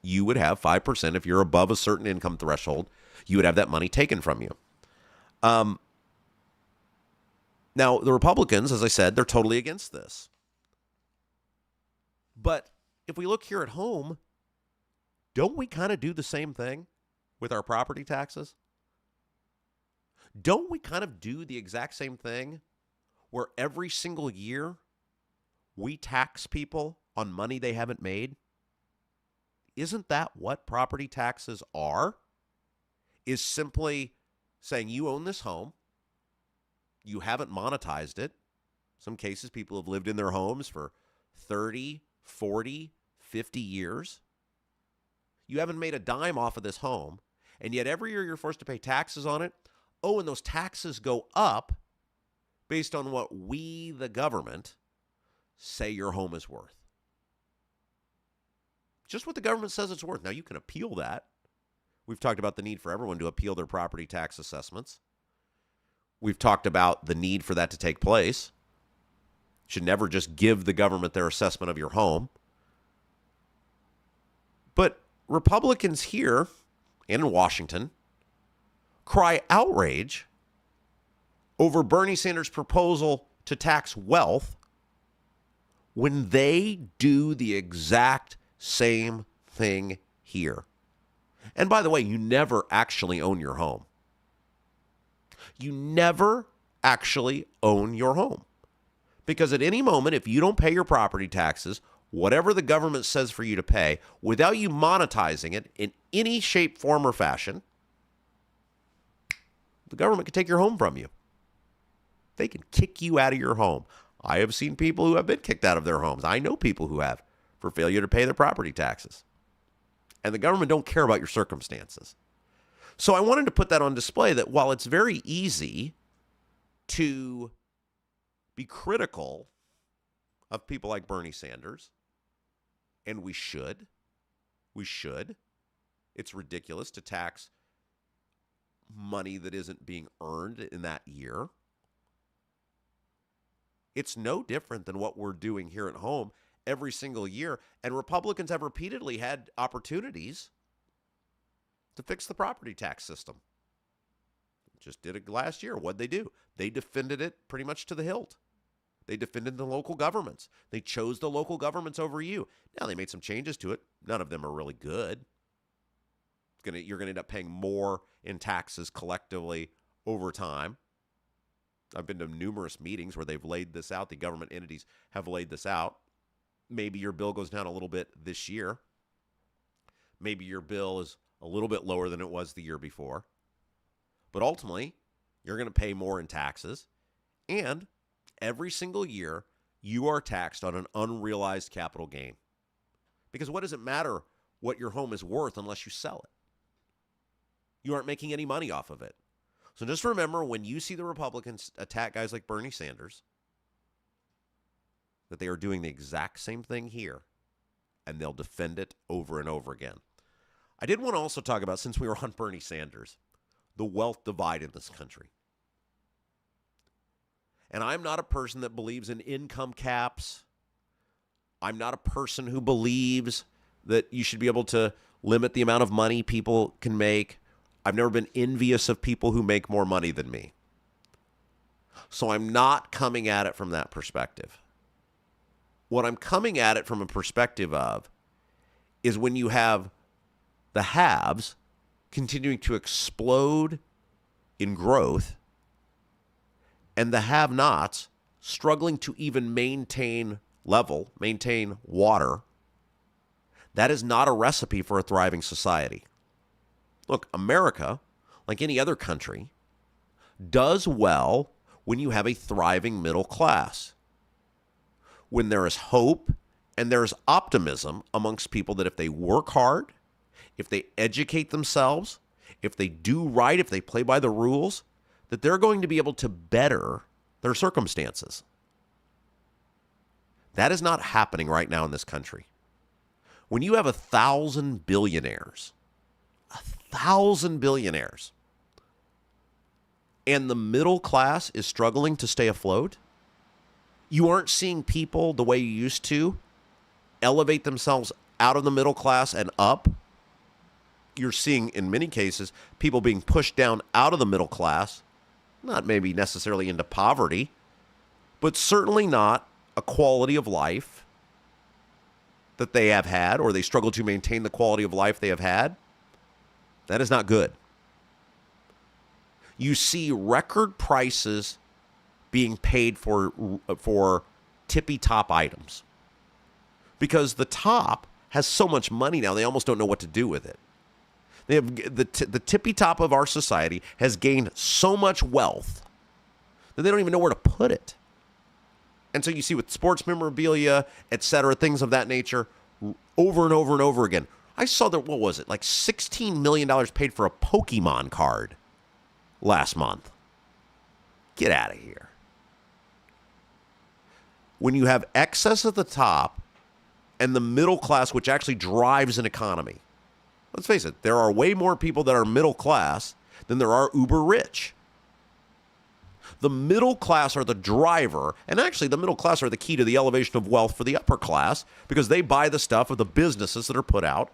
You would have 5% if you're above a certain income threshold. You would have that money taken from you. Now, the Republicans, as I said, they're totally against this. But if we look here at home, don't we kind of do the same thing with our property taxes? Don't we kind of do the exact same thing where every single year we tax people on money they haven't made? Isn't that what property taxes are? Is simply saying you own this home, you haven't monetized it. Some cases people have lived in their homes for 30, 40, 50 years. You haven't made a dime off of this home, and yet every year you're forced to pay taxes on it. Oh, and those taxes go up based on what we, the government, say your home is worth. Just what the government says it's worth. Now, you can appeal that. We've talked about the need for everyone to appeal their property tax assessments. We've talked about the need for that to take place. You should never just give the government their assessment of your home. But Republicans here and in Washington cry outrage over Bernie Sanders' proposal to tax wealth when they do the exact same thing here. And by the way, you never actually own your home. You never actually own your home. Because at any moment, if you don't pay your property taxes, whatever the government says for you to pay, without you monetizing it in any shape, form, or fashion, the government can take your home from you. They can kick you out of your home. I have seen people who have been kicked out of their homes. I know people who have for failure to pay their property taxes. And the government don't care about your circumstances. So I wanted to put that on display that while it's very easy to be critical of people like Bernie Sanders, and we should. It's ridiculous to tax money that isn't being earned in that year. It's no different than what we're doing here at home every single year. And Republicans have repeatedly had opportunities to fix the property tax system. Just did it last year. What'd they do? They defended it pretty much to the hilt. They defended the local governments. They chose the local governments over you. Now, they made some changes to it. None of them are really good. You're going to end up paying more in taxes collectively over time. I've been to numerous meetings where they've laid this out. The government entities have laid this out. Maybe your bill goes down a little bit this year. Maybe your bill is a little bit lower than it was the year before. But ultimately, you're going to pay more in taxes. And every single year, you are taxed on an unrealized capital gain. Because what does it matter what your home is worth unless you sell it? You aren't making any money off of it. So just remember, when you see the Republicans attack guys like Bernie Sanders, that they are doing the exact same thing here, and they'll defend it over and over again. I did want to also talk about, since we were on Bernie Sanders, the wealth divide in this country. And I'm not a person that believes in income caps. I'm not a person who believes that you should be able to limit the amount of money people can make. I've never been envious of people who make more money than me. So I'm not coming at it from that perspective. What I'm coming at it from a perspective of is when you have the haves continuing to explode in growth and the have-nots struggling to even maintain water, that is not a recipe for a thriving society. Look, America, like any other country, does well when you have a thriving middle class. When there is hope and there is optimism amongst people that if they work hard, if they educate themselves, if they do right, if they play by the rules, that they're going to be able to better their circumstances. That is not happening right now in this country. When you have 1,000 billionaires, and the middle class is struggling to stay afloat, you aren't seeing people the way you used to elevate themselves out of the middle class and up. You're seeing, in many cases, people being pushed down out of the middle class, not maybe necessarily into poverty, but certainly not a quality of life that they have had, or they struggle to maintain the quality of life they have had. That is not good. You see record prices being paid for tippy-top items because the top has so much money now, they almost don't know what to do with it. They have the tippy-top of our society has gained so much wealth that they don't even know where to put it. And so you see with sports memorabilia, et cetera, things of that nature, over and over and over again. I saw that, what was it, like $16 million paid for a Pokemon card last month. Get out of here. when you have excess at the top and the middle class, which actually drives an economy. Let's face it, there are way more people that are middle class than there are uber rich. The middle class are the driver, and actually the middle class are the key to the elevation of wealth for the upper class because they buy the stuff of the businesses that are put out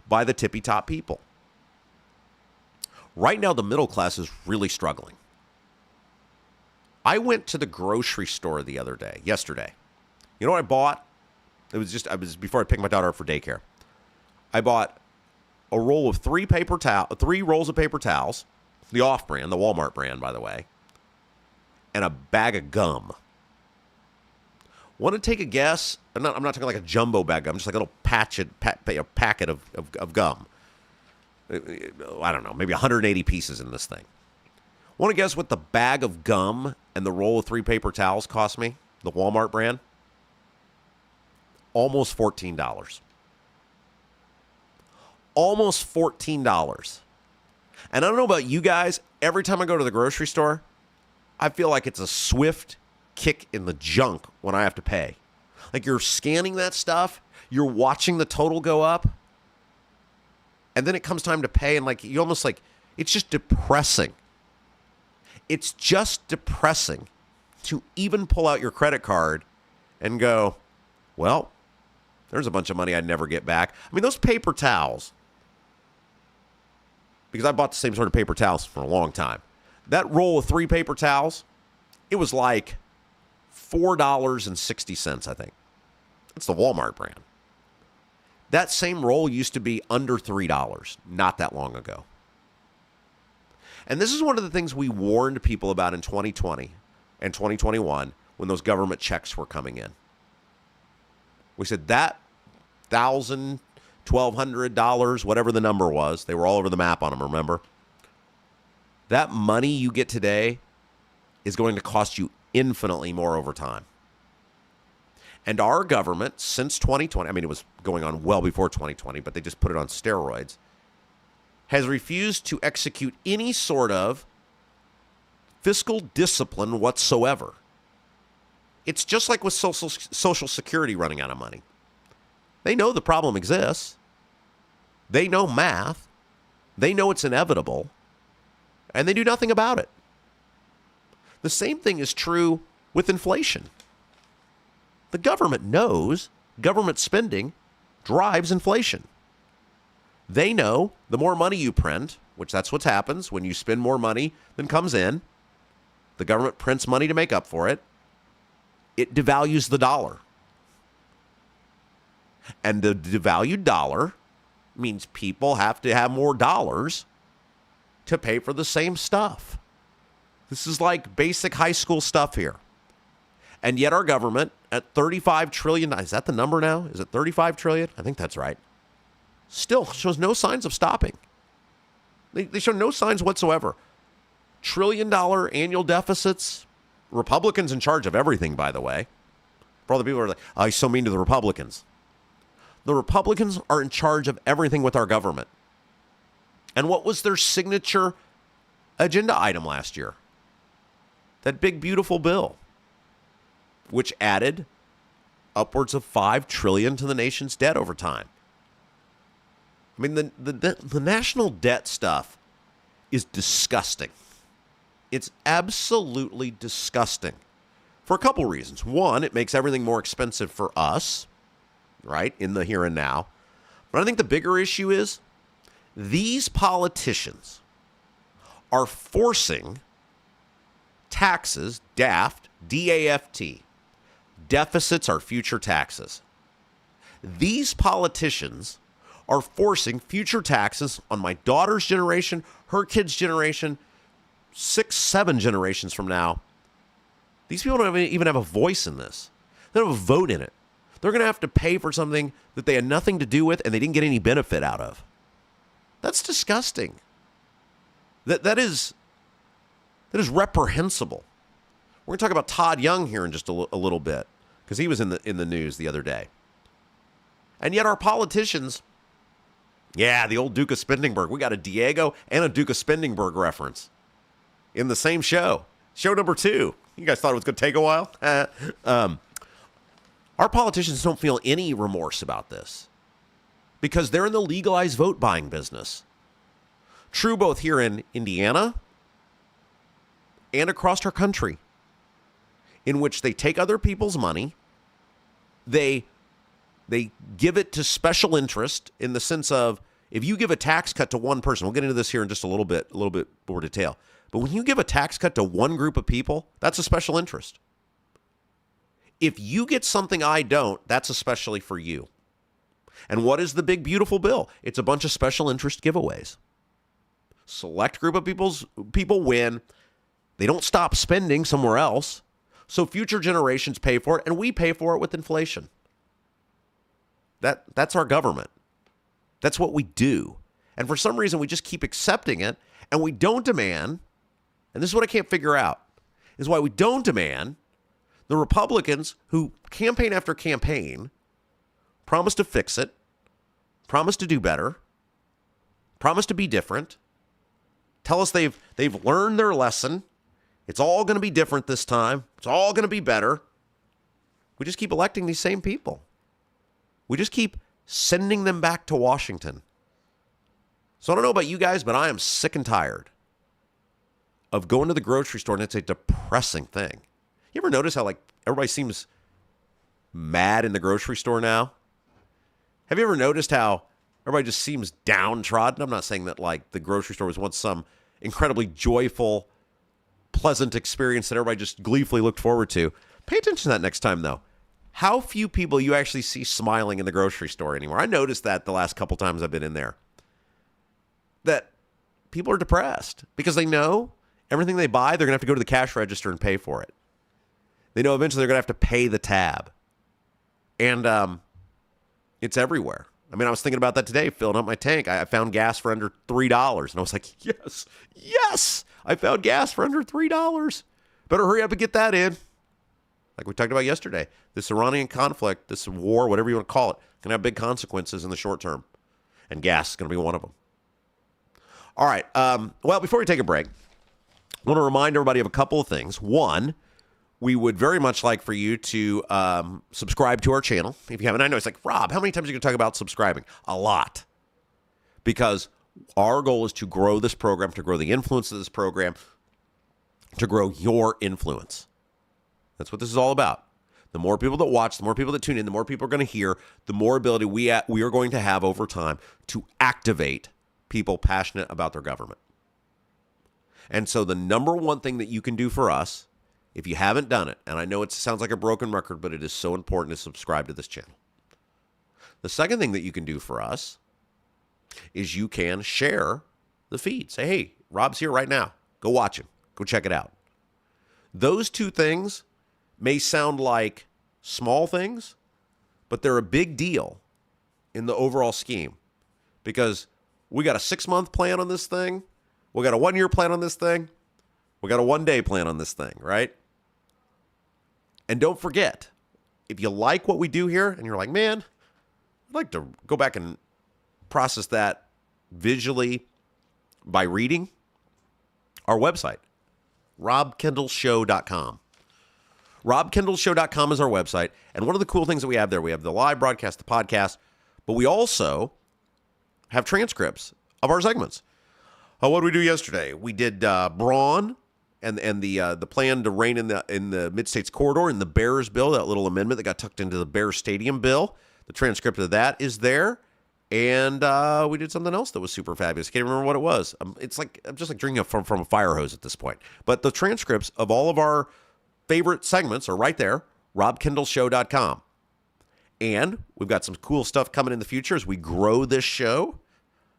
by the tippy-top people. Right now, the middle class is really struggling. I went to the grocery store yesterday. You know what I bought? It was before I picked my daughter up for daycare. I bought a roll of 3 rolls of paper towels, the off-brand, the Walmart brand, by the way, and a bag of gum. Want to take a guess? I'm not talking like a jumbo bag of gum, just like a little packet of gum. I don't know, maybe 180 pieces in this thing. Want to guess what the bag of gum and the roll of 3 paper towels cost me? The Walmart brand? Almost $14. Almost $14. And I don't know about you guys, every time I go to the grocery store, I feel like it's a swift kick in the junk when I have to pay. Like you're scanning that stuff, you're watching the total go up, and then it comes time to pay, and like you almost like, it's just depressing. It's just depressing to even pull out your credit card and go, well, there's a bunch of money I'd never get back. I mean, those paper towels, because I bought the same sort of paper towels for a long time. That roll of 3 paper towels, it was like $4.60, I think. That's the Walmart brand. That same roll used to be under $3 not that long ago. And this is one of the things we warned people about in 2020 and 2021 when those government checks were coming in. We said that $1,000, $1,200, whatever the number was, they were all over the map on them, remember? That money you get today is going to cost you infinitely more over time. And our government, since 2020, I mean, it was going on well before 2020, but they just put it on steroids, has refused to execute any sort of fiscal discipline whatsoever. It's just like with Social Security running out of money. They know the problem exists. They know math. They know it's inevitable. And they do nothing about it. The same thing is true with inflation. The government knows government spending drives inflation. They know the more money you print, which that's what happens when you spend more money than comes in, the government prints money to make up for it. It devalues the dollar. And the devalued dollar means people have to have more dollars to pay for the same stuff. This is like basic high school stuff here. And yet our government at $35 trillion, is that the number now? Is it $35 trillion? I think that's right. Still shows no signs of stopping. They show no signs whatsoever. $1 trillion annual deficits. Republicans in charge of everything, by the way. For all the people who are like, oh, he's so mean to the Republicans. The Republicans are in charge of everything with our government. And what was their signature agenda item last year? That big, beautiful bill, which added upwards of $5 trillion to the nation's debt over time. I mean, the national debt stuff is disgusting. It's absolutely disgusting for a couple reasons. One, it makes everything more expensive for us, right, in the here and now. But I think the bigger issue is these politicians are forcing taxes, DAFT, D-A-F-T. Deficits are future taxes. These politicians are forcing future taxes on my daughter's generation, her kid's generation, 6, 7 generations from now. These people don't even have a voice in this. They don't have a vote in it. They're going to have to pay for something that they had nothing to do with and they didn't get any benefit out of. That's disgusting. That is reprehensible. We're going to talk about Todd Young here in just a little bit because he was in the news the other day. And yet our politicians, yeah, the old Duke of Spendingburg. We got a Diego and a Duke of Spendingburg reference in the same show. Show number 2. You guys thought it was going to take a while? Our politicians don't feel any remorse about this because they're in the legalized vote buying business. True both here in Indiana and across our country, in which they take other people's money, they give it to special interest in the sense of, if you give a tax cut to one person, we'll get into this here in just a little bit more detail. But when you give a tax cut to one group of people, that's a special interest. If you get something I don't, that's especially for you. And what is the big, beautiful bill? It's a bunch of special interest giveaways. Select group of people win. They don't stop spending somewhere else. So future generations pay for it, and we pay for it with inflation. That's our government. That's what we do. And for some reason, we just keep accepting it, and we don't demand, and this is what I can't figure out, is why we don't demand the Republicans who campaign after campaign promise to fix it, promise to do better, promise to be different, tell us they've learned their lesson. It's all going to be different this time. It's all going to be better. We just keep electing these same people. We just keep sending them back to Washington. So I don't know about you guys, but I am sick and tired of going to the grocery store, and it's a depressing thing. You ever notice how like everybody seems mad in the grocery store now? Have you ever noticed how everybody just seems downtrodden? I'm not saying that like the grocery store was once some incredibly joyful, pleasant experience that everybody just gleefully looked forward to. Pay attention to that next time, though. How few people you actually see smiling in the grocery store anymore. I noticed that the last couple times I've been in there. That people are depressed because they know everything they buy, they're going to have to go to the cash register and pay for it. They know eventually they're going to have to pay the tab. And it's everywhere. I mean, I was thinking about that today, filling up my tank. I found gas for under $3. And I was like, yes, I found gas for under $3. Better hurry up and get that in. Like we talked about yesterday, this Iranian conflict, this war, whatever you want to call it, can have big consequences in the short term. And gas is going to be one of them. All right. Well, before we take a break, I want to remind everybody of a couple of things. One, we would very much like for you to subscribe to our channel. If you haven't, I know it's like, Rob, how many times are you going to talk about subscribing? A lot. Because our goal is to grow this program, to grow the influence of this program, to grow your influence. That's what this is all about. The more people that watch, the more people that tune in, the more people are going to hear, the more ability we are going to have over time to activate people passionate about their government. And so the number one thing that you can do for us, if you haven't done it, and I know it sounds like a broken record, but it is so important to subscribe to this channel. The second thing that you can do for us is you can share the feed. Say, hey, Rob's here right now. Go watch him. Go check it out. Those two things may sound like small things, but they're a big deal in the overall scheme because we got a 6-month plan on this thing. We got a 1-year plan on this thing. We got a 1-day plan on this thing, right? And don't forget, if you like what we do here and you're like, man, I'd like to go back and process that visually by reading, our website, robkendallshow.com. robkendallshow.com is our website. And one of the cool things that we have there, we have the live broadcast, the podcast, but we also have transcripts of our segments. What did we do yesterday? We did Braun and the plan to reign in the Mid-States corridor in the Bears bill, that little amendment that got tucked into the Bears Stadium bill. The transcript of that is there. And we did something else that was super fabulous. Can't remember what it was. It's like I'm just like drinking from a fire hose at this point. But the transcripts of all of our favorite segments are right there, robkendallshow.com. And we've got some cool stuff coming in the future as we grow this show.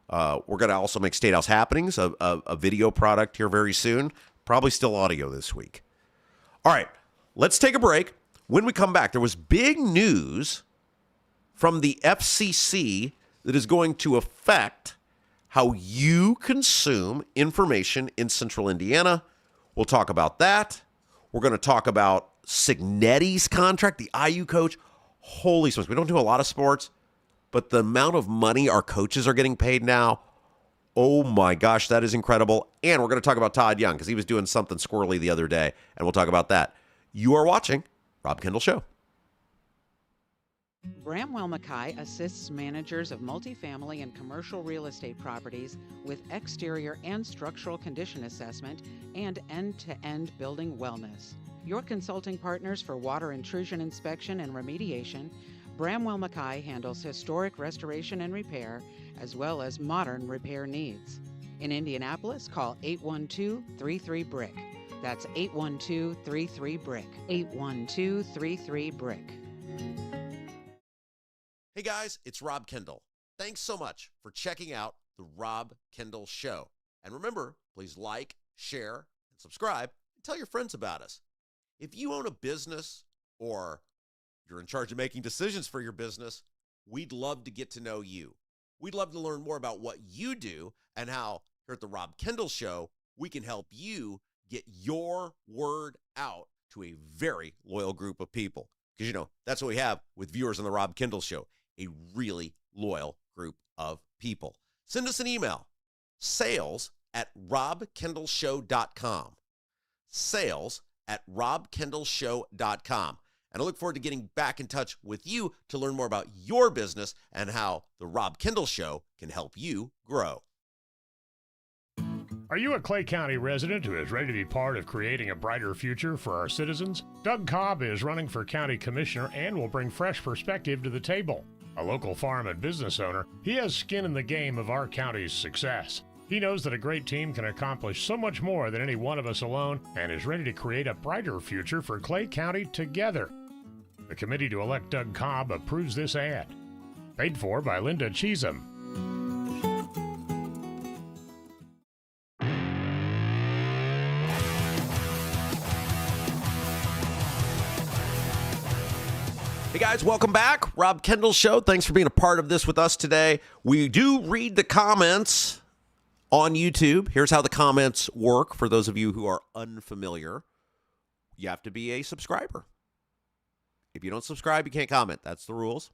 We're going to also make State House Happenings, a video product here very soon. Probably still audio this week. All right, let's take a break. When we come back, there was big news from the FCC that is going to affect how you consume information in central Indiana. We'll talk about that. We're going to talk about Signetti's contract, the IU coach. Holy smokes, we don't do a lot of sports, but the amount of money our coaches are getting paid now, oh my gosh, that is incredible. And we're going to talk about Todd Young because he was doing something squirrely the other day, and we'll talk about that. You are watching Rob Kendall Show. Bramwell Mackay assists managers of multifamily and commercial real estate properties with exterior and structural condition assessment and end-to-end building wellness. Your consulting partners for water intrusion inspection and remediation, Bramwell Mackay handles historic restoration and repair, as well as modern repair needs. In Indianapolis, call 812-33-BRICK. That's 812-33-BRICK. 812-33-BRICK. Hey guys, it's Rob Kendall. Thanks so much for checking out the Rob Kendall Show. And remember, please like, share, and subscribe, and tell your friends about us. If you own a business or you're in charge of making decisions for your business, we'd love to get to know you. We'd love to learn more about what you do and how here at the Rob Kendall Show, we can help you get your word out to a very loyal group of people. Because, you know, that's what we have with viewers on the Rob Kendall Show, a really loyal group of people. Send us an email, sales@robkendallshow.com. Sales@robkendallshow.com. And I look forward to getting back in touch with you to learn more about your business and how the Rob Kendall Show can help you grow. Are you a Clay County resident who is ready to be part of creating a brighter future for our citizens? Doug Cobb is running for county commissioner and will bring fresh perspective to the table. A local farm and business owner, he has skin in the game of our county's success. He knows that a great team can accomplish so much more than any one of us alone and is ready to create a brighter future for Clay County together. The committee to elect Doug Cobb approves this ad. Paid for by Linda Cheatham. Hey guys, welcome back. Rob Kendall Show. Thanks for being a part of this with us today. We do read the comments on YouTube. Here's how the comments work for those of you who are unfamiliar. You have to be a subscriber. If you don't subscribe, you can't comment. That's the rules.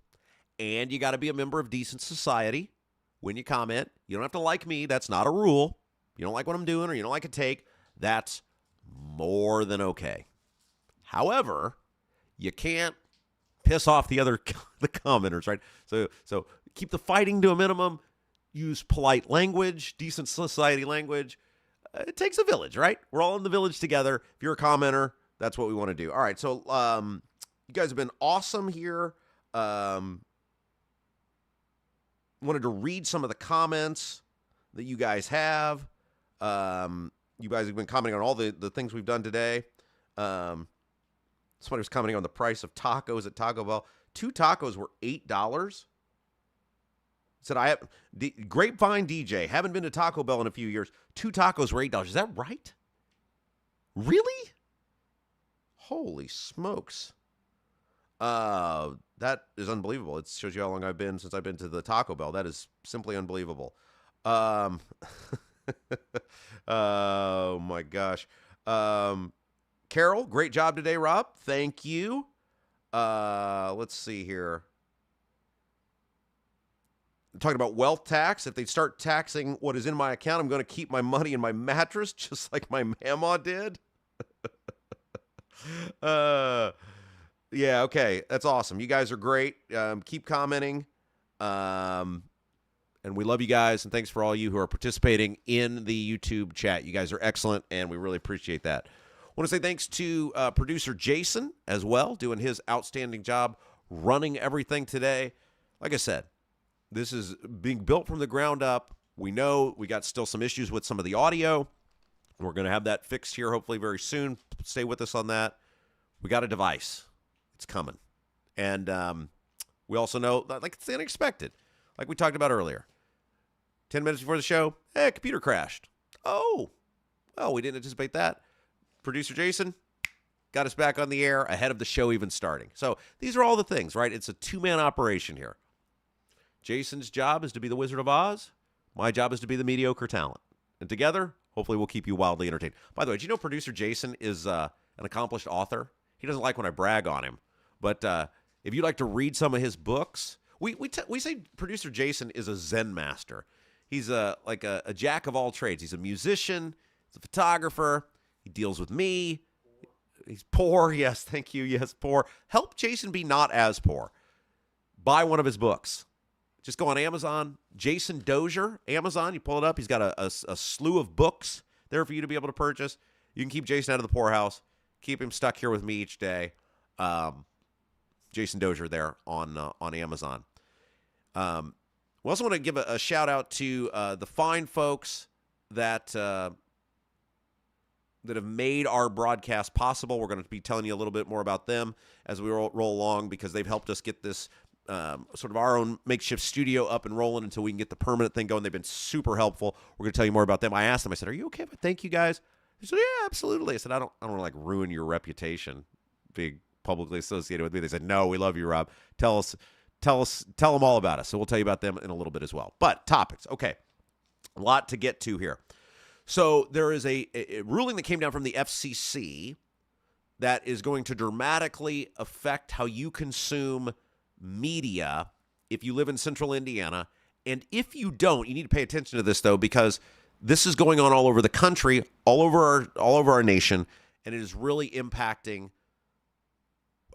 And you got to be a member of Decent Society when you comment. You don't have to like me. That's not a rule. You don't like what I'm doing or you don't like a take. That's more than okay. However, you can't piss off the commenters, right? So keep the fighting to a minimum. Use polite language, decent society language. It takes a village, right? We're all in the village together. If you're a commenter, that's what we want to do. All right, so you guys have been awesome here. Wanted to read some of the comments that you guys have. You guys have been commenting on all the things we've done today. Somebody was commenting on the price of tacos at Taco Bell. 2 tacos were $8. Said I have Grapevine DJ. Haven't been to Taco Bell in a few years. 2 tacos were $8. Is that right? Really? Holy smokes! That is unbelievable. It shows you how long I've been since I've been to the Taco Bell. That is simply unbelievable. Oh my gosh. Carol, great job today, Rob. Thank you. Let's see here. I'm talking about wealth tax. If they start taxing what is in my account, I'm going to keep my money in my mattress, just like my mama did. Yeah, okay. That's awesome. You guys are great. Keep commenting. And we love you guys. And thanks for all you who are participating in the YouTube chat. You guys are excellent, and we really appreciate that. I want to say thanks to producer Jason as well, doing his outstanding job running everything today. Like I said, this is being built from the ground up. We know we got still some issues with some of the audio. We're going to have that fixed here hopefully very soon. Stay with us on that. We got a device. It's coming. And we also know, like, it's unexpected. Like we talked about earlier. 10 minutes before the show, computer crashed. Oh, well, we didn't anticipate that. Producer Jason got us back on the air ahead of the show even starting. So these are all the things, right? It's a 2-man operation here. Jason's job is to be the Wizard of Oz. My job is to be the mediocre talent. And together, hopefully we'll keep you wildly entertained. By the way, did you know producer Jason is an accomplished author? He doesn't like when I brag on him. But if you'd like to read some of his books, we say producer Jason is a Zen master. He's like a jack of all trades. He's a musician. He's a photographer. He deals with me. He's poor. Yes, thank you. Yes, poor. Help Jason be not as poor. buy one of his books. Just go on Amazon. Jason Dozier, Amazon. You pull it up. He's got a slew of books there for you to be able to purchase. You can keep Jason out of the poorhouse. Keep him stuck here with me each day. Jason Dozier there on Amazon. We also want to give a shout out to the fine folks that have made our broadcast possible. We're going to be telling you a little bit more about them as we roll along, because they've helped us get this sort of our own makeshift studio up and rolling until we can get the permanent thing going. They've been super helpful. We're going to tell you more about them. I asked them, I said, are you okay if I thank you guys? They said, yeah, absolutely. I said, I don't want to like ruin your reputation being publicly associated with me. They said, no, we love you, Rob. Tell them all about us. So we'll tell you about them in a little bit as well. But topics. Okay. A lot to get to here. So there is a ruling that came down from the FCC that is going to dramatically affect how you consume media if you live in central Indiana. And if you don't, you need to pay attention to this, though, because this is going on all over the country, all over our nation, and it is really impacting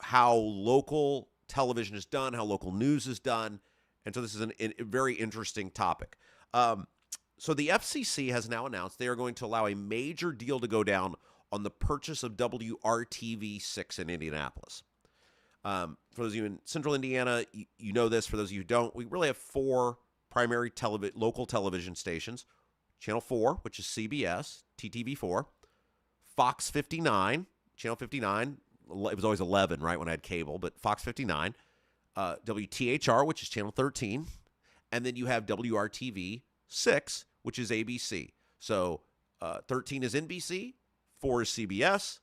how local television is done, how local news is done. And so this is a very interesting topic. So the FCC has now announced they are going to allow a major deal to go down on the purchase of WRTV 6 in Indianapolis. For those of you in central Indiana, you know this. For those of you who don't, we really have 4 primary local television stations. Channel 4, which is CBS, TTV4, Fox 59, Channel 59. It was always 11, right, when I had cable, but Fox 59, WTHR, which is Channel 13, and then you have WRTV 6, which is ABC. So 13 is NBC, 4 is CBS,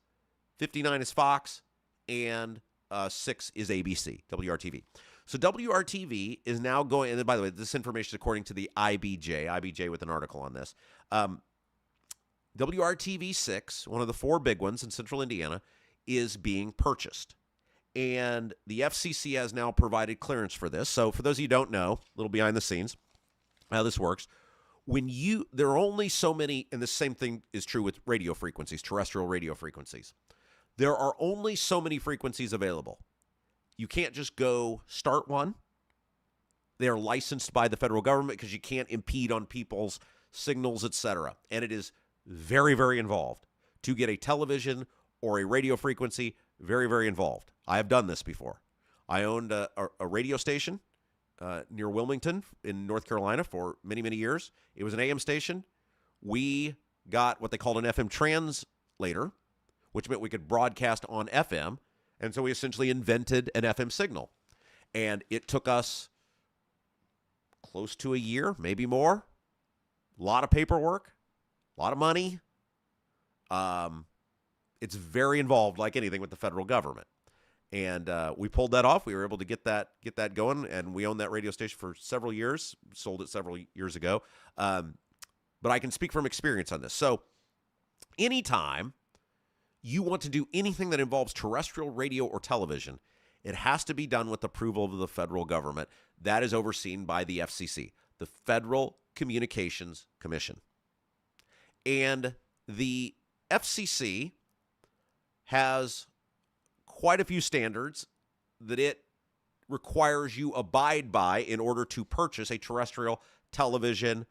59 is Fox, and 6 is ABC, WRTV. So WRTV is now going, and by the way, this information is according to the IBJ with an article on this. WRTV 6, one of the 4 big ones in central Indiana, is being purchased. And the FCC has now provided clearance for this. So for those of you who don't know, a little behind the scenes, how this works, there are only so many, and the same thing is true with radio frequencies, terrestrial radio frequencies. There are only so many frequencies available. You can't just go start one. They're licensed by the federal government because you can't impede on people's signals, etc. And it is very, very involved to get a television or a radio frequency. Very, very involved. I have done this before. I owned a radio station near Wilmington in North Carolina for many, many years. It was an AM station. We got what they called an FM translator, which meant we could broadcast on FM. And so we essentially invented an FM signal. And it took us close to a year, maybe more. A lot of paperwork, a lot of money. It's very involved, like anything with the federal government. And we pulled that off. We were able to get that going, and we owned that radio station for several years, sold it several years ago. But I can speak from experience on this. So anytime you want to do anything that involves terrestrial radio or television, it has to be done with approval of the federal government. That is overseen by the FCC, the Federal Communications Commission. And the FCC has quite a few standards that it requires you abide by in order to purchase a terrestrial television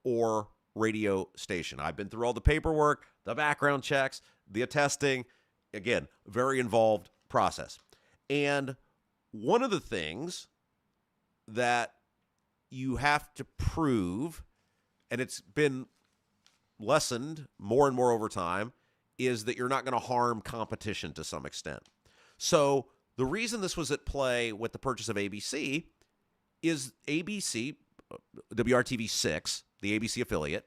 or radio station. I've been through all the paperwork, the background checks, the attesting. Again, very involved process. And one of the things that you have to prove, and it's been lessened more and more over time, is that you're not going to harm competition to some extent. So the reason this was at play with the purchase of ABC is ABC, WRTV 6, the ABC affiliate,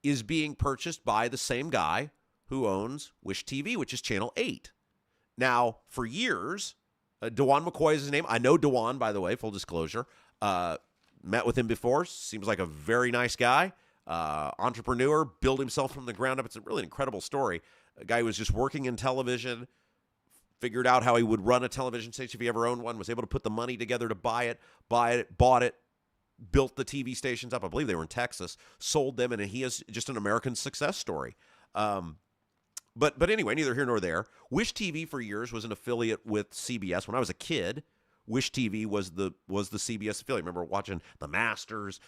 is being purchased by the same guy who owns Wish TV, which is Channel 8. Now, for years, DeJuan McCoy is his name. I know DeJuan, by the way, full disclosure. Met with him before. Seems like a very nice guy. Entrepreneur, built himself from the ground up. It's a really incredible story. A guy who was just working in television, figured out how he would run a television station if he ever owned one, was able to put the money together to buy it, bought it, built the TV stations up. I believe they were in Texas, sold them, and he is just an American success story. But anyway, neither here nor there. Wish TV for years was an affiliate with CBS. When I was a kid, Wish TV was the CBS affiliate. Remember watching the Masters,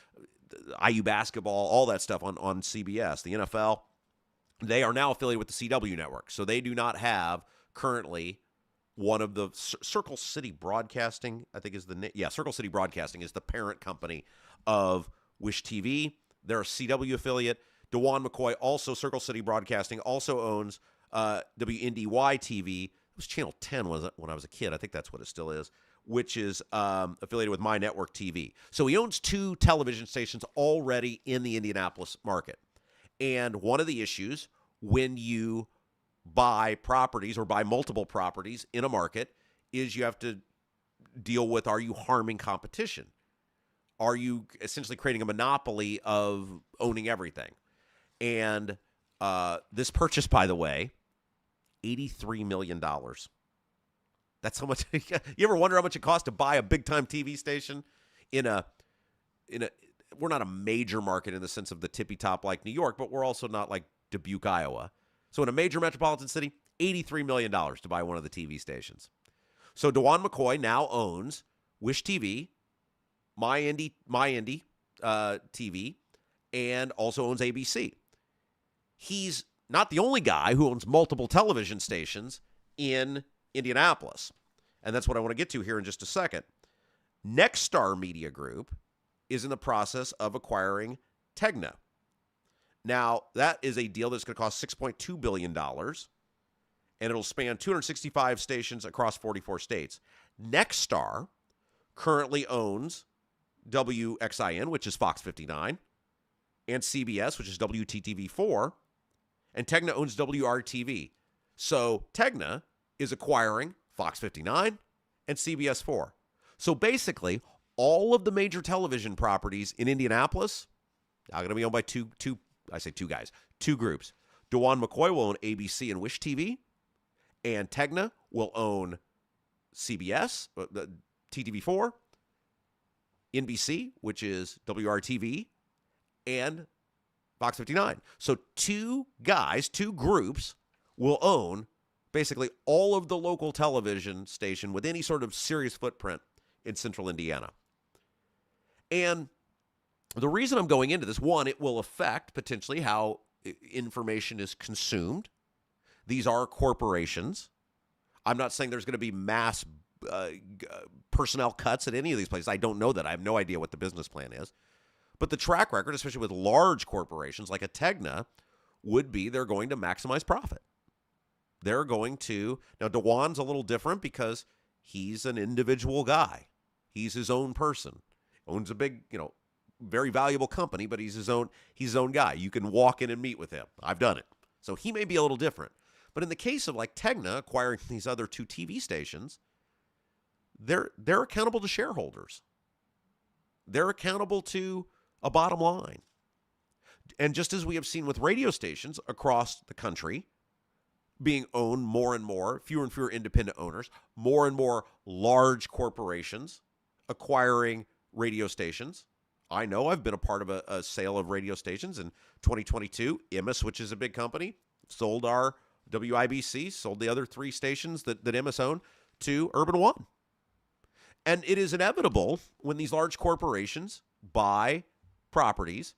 IU basketball, all that stuff on CBS, the NFL. They are now affiliated with the CW network. So they do not have currently one of the Circle City Broadcasting, I think is the Circle City Broadcasting is the parent company of Wish TV. They're a CW affiliate. DeJuan McCoy, also Circle City Broadcasting, also owns WNDY TV. It was Channel 10 when I was a kid. I think that's what it still is, which is affiliated with My Network TV. So he owns 2 television stations already in the Indianapolis market. And one of the issues when you buy properties or buy multiple properties in a market is you have to deal with, are you harming competition? Are you essentially creating a monopoly of owning everything? And this purchase, by the way, $83 million. That's how much. You ever wonder how much it costs to buy a big-time TV station in a we're not a major market in the sense of the tippy top like New York, but we're also not like Dubuque, Iowa. So in a major metropolitan city, $83 million to buy one of the TV stations. So DeJuan McCoy now owns Wish TV, My Indy TV, and also owns ABC. He's not the only guy who owns multiple television stations in Indianapolis. And that's what I want to get to here in just a second. Nexstar Media Group is in the process of acquiring Tegna. Now, that is a deal that's going to cost $6.2 billion, and it'll span 265 stations across 44 states. Nexstar currently owns WXIN, which is Fox 59, and CBS, which is WTTV4, and Tegna owns WRTV. So Tegna is acquiring Fox 59 and CBS 4. So basically, all of the major television properties in Indianapolis are going to be owned by two groups. DeJuan McCoy will own ABC and Wish TV, and Tegna will own CBS, TTV4, NBC, which is WRTV, and Fox 59. So two groups will own basically all of the local television station with any sort of serious footprint in central Indiana. And the reason I'm going into this, one, it will affect potentially how information is consumed. These are corporations. I'm not saying there's going to be mass personnel cuts at any of these places. I don't know that. I have no idea what the business plan is. But the track record, especially with large corporations like a Tegna, would be they're going to maximize profit. They're going to, now DeJuan's a little different because he's an individual guy. He's his own person. Owns a big, very valuable company, but he's his own guy. You can walk in and meet with him. I've done it. So he may be a little different. But in the case of like Tegna acquiring these other 2 TV stations, they're accountable to shareholders. They're accountable to a bottom line. And just as we have seen with radio stations across the country being owned more and more, fewer and fewer independent owners, more and more large corporations acquiring radio stations. I know I've been a part of a sale of radio stations in 2022. IMIS, which is a big company, sold our WIBC, sold the other 3 stations that IMIS owned to Urban One. And it is inevitable when these large corporations buy properties,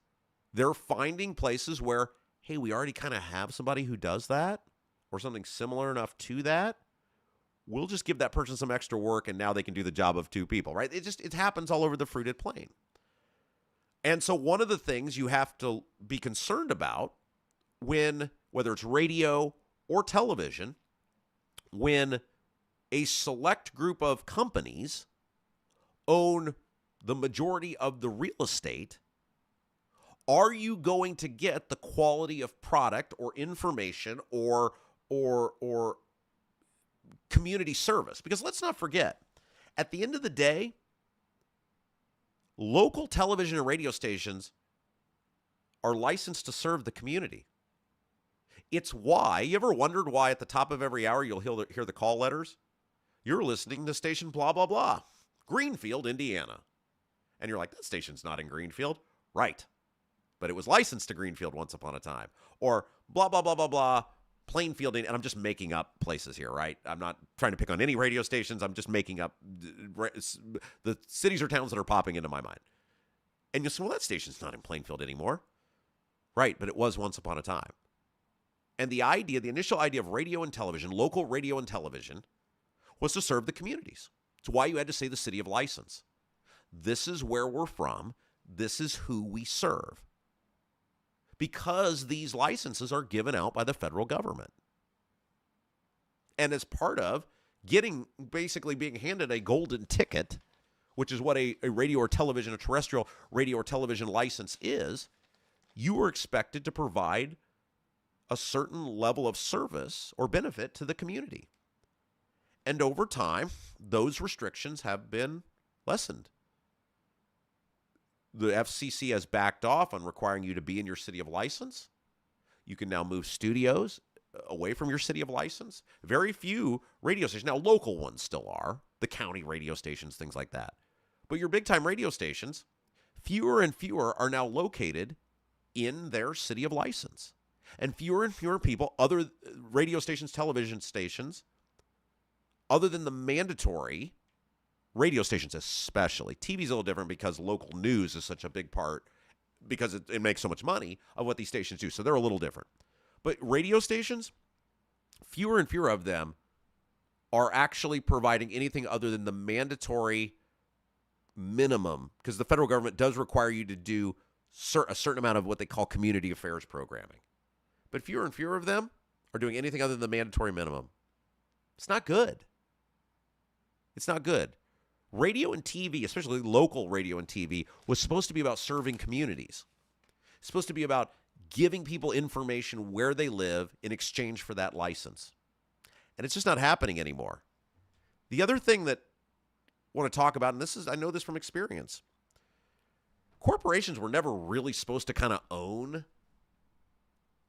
they're finding places where, hey, we already kind of have somebody who does that or something similar enough to that. We'll just give that person some extra work, and now they can do the job of 2 people, right? It happens all over the fruited plain. And so one of the things you have to be concerned about whether it's radio or television, when a select group of companies own the majority of the real estate, are you going to get the quality of product or information or community service? Because let's not forget, at the end of the day, local television and radio stations are licensed to serve the community. It's why, you ever wondered why at the top of every hour you'll hear the call letters? You're listening to station blah, blah, blah, Greenfield, Indiana. And you're like, that station's not in Greenfield. Right. But it was licensed to Greenfield once upon a time. Or blah, blah, blah, blah, blah, Plainfield, and I'm just making up places here, right? I'm not trying to pick on any radio stations. I'm just making up the cities or towns that are popping into my mind. And you'll say, well, that station's not in Plainfield anymore. Right, but it was once upon a time. And the initial idea of radio and television, local radio and television, was to serve the communities. It's why you had to say the city of license. This is where we're from. This is who we serve. Because these licenses are given out by the federal government. And as part of basically being handed a golden ticket, which is what a radio or television, a terrestrial radio or television license is, you are expected to provide a certain level of service or benefit to the community. And over time, those restrictions have been lessened. The FCC has backed off on requiring you to be in your city of license. You can now move studios away from your city of license. Very few radio stations, now local ones still are, the county radio stations, things like that. But your big-time radio stations, fewer and fewer are now located in their city of license. And fewer people, other radio stations, television stations, other than the mandatory radio stations especially. TV's a little different because local news is such a big part because it makes so much money of what these stations do. So they're a little different. But radio stations, fewer and fewer of them are actually providing anything other than the mandatory minimum, because the federal government does require you to do a certain amount of what they call community affairs programming. But fewer and fewer of them are doing anything other than the mandatory minimum. It's not good. It's not good. Radio and TV, especially local radio and TV, was supposed to be about serving communities. It's supposed to be about giving people information where they live in exchange for that license. And it's just not happening anymore. The other thing that I want to talk about, and I know this from experience, corporations were never really supposed to kind of own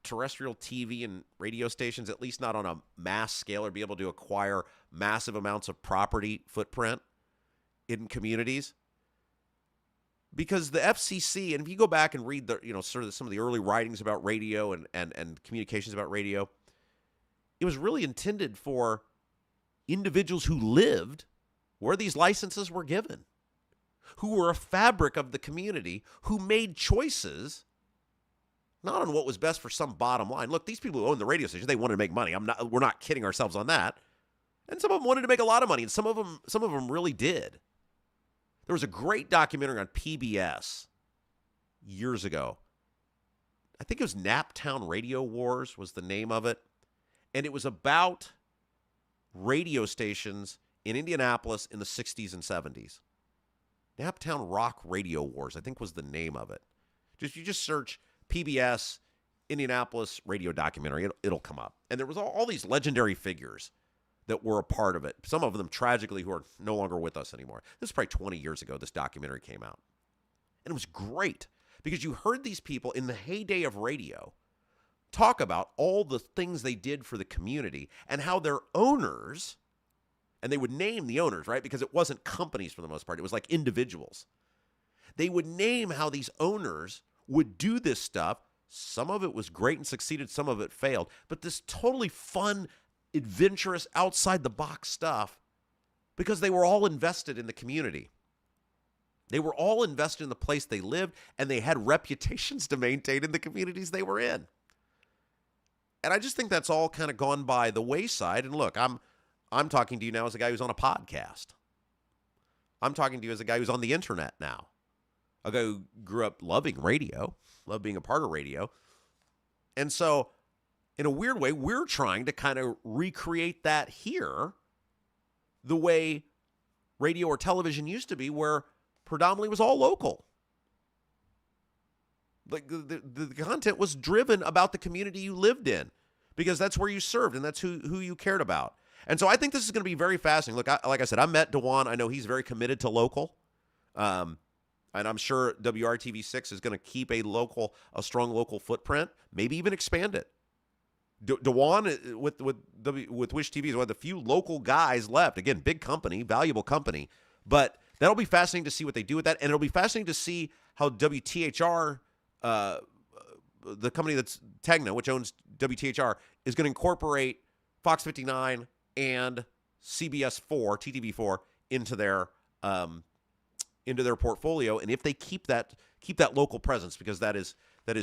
terrestrial TV and radio stations, at least not on a mass scale, or be able to acquire massive amounts of property footprint in communities. Because the FCC, and if you go back and read some of the early writings about radio and communications about radio, it was really intended for individuals who lived where these licenses were given, who were a fabric of the community, who made choices not on what was best for some bottom line. Look, these people who own the radio station, they wanted to make money. We're not kidding ourselves on that. And some of them wanted to make a lot of money, and some of them really did. There was a great documentary on PBS years ago. I think it was Naptown Radio Wars was the name of it. And it was about radio stations in Indianapolis in the 60s and 70s. Naptown Rock Radio Wars, I think was the name of it. You just search PBS Indianapolis radio documentary, it'll come up. And there was all these legendary figures that were a part of it. Some of them tragically who are no longer with us anymore. This is probably 20 years ago this documentary came out. And it was great because you heard these people in the heyday of radio talk about all the things they did for the community and how their owners, and they would name the owners, right? Because it wasn't companies for the most part. It was like individuals. They would name how these owners would do this stuff. Some of it was great and succeeded. Some of it failed. But this totally fun, adventurous, outside-the-box stuff because they were all invested in the community. They were all invested in the place they lived, and they had reputations to maintain in the communities they were in. And I just think that's all kind of gone by the wayside. And look, I'm talking to you now as a guy who's on a podcast. I'm talking to you as a guy who's on the internet now. A guy who grew up loving radio, loved being a part of radio. And so, in a weird way, we're trying to kind of recreate that here the way radio or television used to be, where predominantly was all local. Like the content was driven about the community you lived in because that's where you served and that's who you cared about. And so I think this is going to be very fascinating. Look, like I said, I met DeJuan. I know he's very committed to local. And I'm sure WRTV6 is going to keep a strong local footprint, maybe even expand it. DeJuan with Wish TV is one of the few local guys left. Again, big company, valuable company. But that'll be fascinating to see what they do with that. And it'll be fascinating to see how WTHR, the company that's Tegna, which owns WTHR, is going to incorporate Fox 59 and CBS 4, TTV4 into their portfolio, and if they keep that local presence, because that is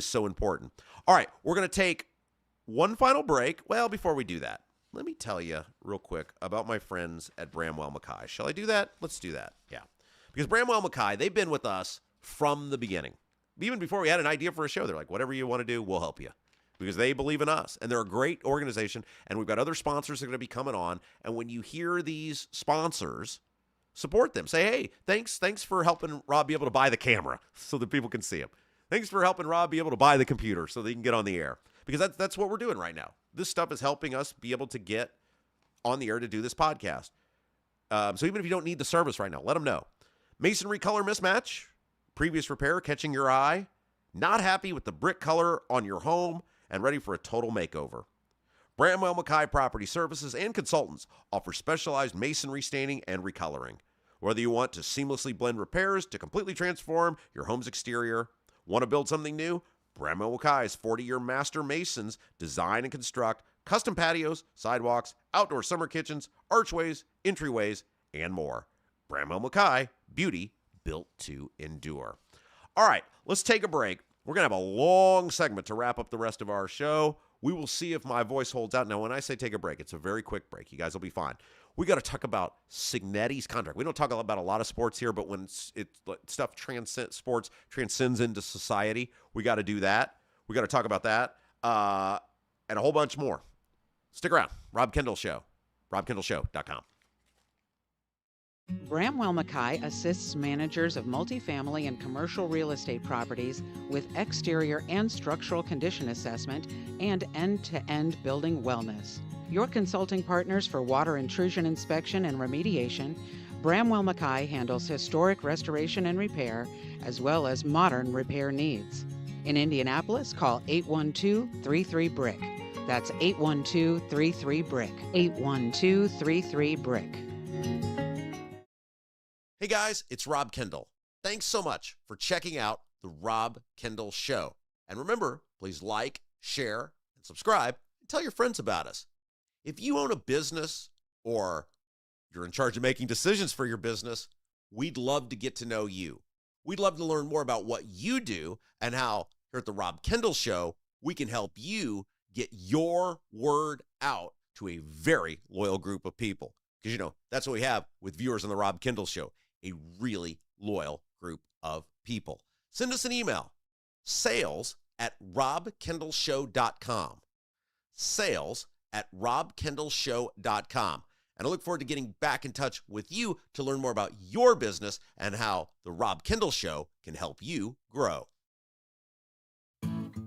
so important. All right, we're going to take one final break. Well, before we do that, let me tell you real quick about my friends at Bramwell McKay. Shall I do that? Let's do that. Yeah. Because Bramwell McKay, they've been with us from the beginning. Even before we had an idea for a show, they're like, whatever you want to do, we'll help you. Because they believe in us. And they're a great organization. And we've got other sponsors that are going to be coming on. And when you hear these sponsors, support them. Say, hey, thanks for helping Rob be able to buy the camera so that people can see him. Thanks for helping Rob be able to buy the computer so that he can get on the air. Because that's what we're doing right now. This stuff is helping us be able to get on the air to do this podcast. So even if you don't need the service right now, let them know. Masonry color mismatch, previous repair catching your eye, not happy with the brick color on your home, and ready for a total makeover. Bramwell McKay Property Services and Consultants offer specialized masonry staining and recoloring. Whether you want to seamlessly blend repairs to completely transform your home's exterior, want to build something new, Bramwell McKay's 40-year master masons design and construct custom patios, sidewalks, outdoor summer kitchens, archways, entryways, and more. Bramwell McKay, beauty built to endure. All right, let's take a break. We're going to have a long segment to wrap up the rest of our show. We will see if my voice holds out. Now, when I say take a break, it's a very quick break. You guys will be fine. We got to talk about Signetti's contract. We don't talk about a lot of sports here, but when stuff sports transcends into society, we got to do that. We got to talk about that and a whole bunch more. Stick around. Rob Kendall Show. RobKendallShow.com. Bramwell McKay assists managers of multifamily and commercial real estate properties with exterior and structural condition assessment and end-to-end building wellness. Your consulting partners for water intrusion inspection and remediation, Bramwell McKay handles historic restoration and repair, as well as modern repair needs. In Indianapolis, call 812-33-BRICK. That's 812-33-BRICK. 812-33-BRICK. Hey guys, it's Rob Kendall. Thanks so much for checking out the Rob Kendall Show. And remember, please like, share, and subscribe, and tell your friends about us. If you own a business or you're in charge of making decisions for your business, we'd love to get to know you. We'd love to learn more about what you do and how here at the Rob Kendall Show, we can help you get your word out to a very loyal group of people. Because, that's what we have with viewers on the Rob Kendall Show, a really loyal group of people. Send us an email, sales@robkendallshow.com. Sales@robkendallshow.com. And I look forward to getting back in touch with you to learn more about your business and how the Rob Kendall Show can help you grow.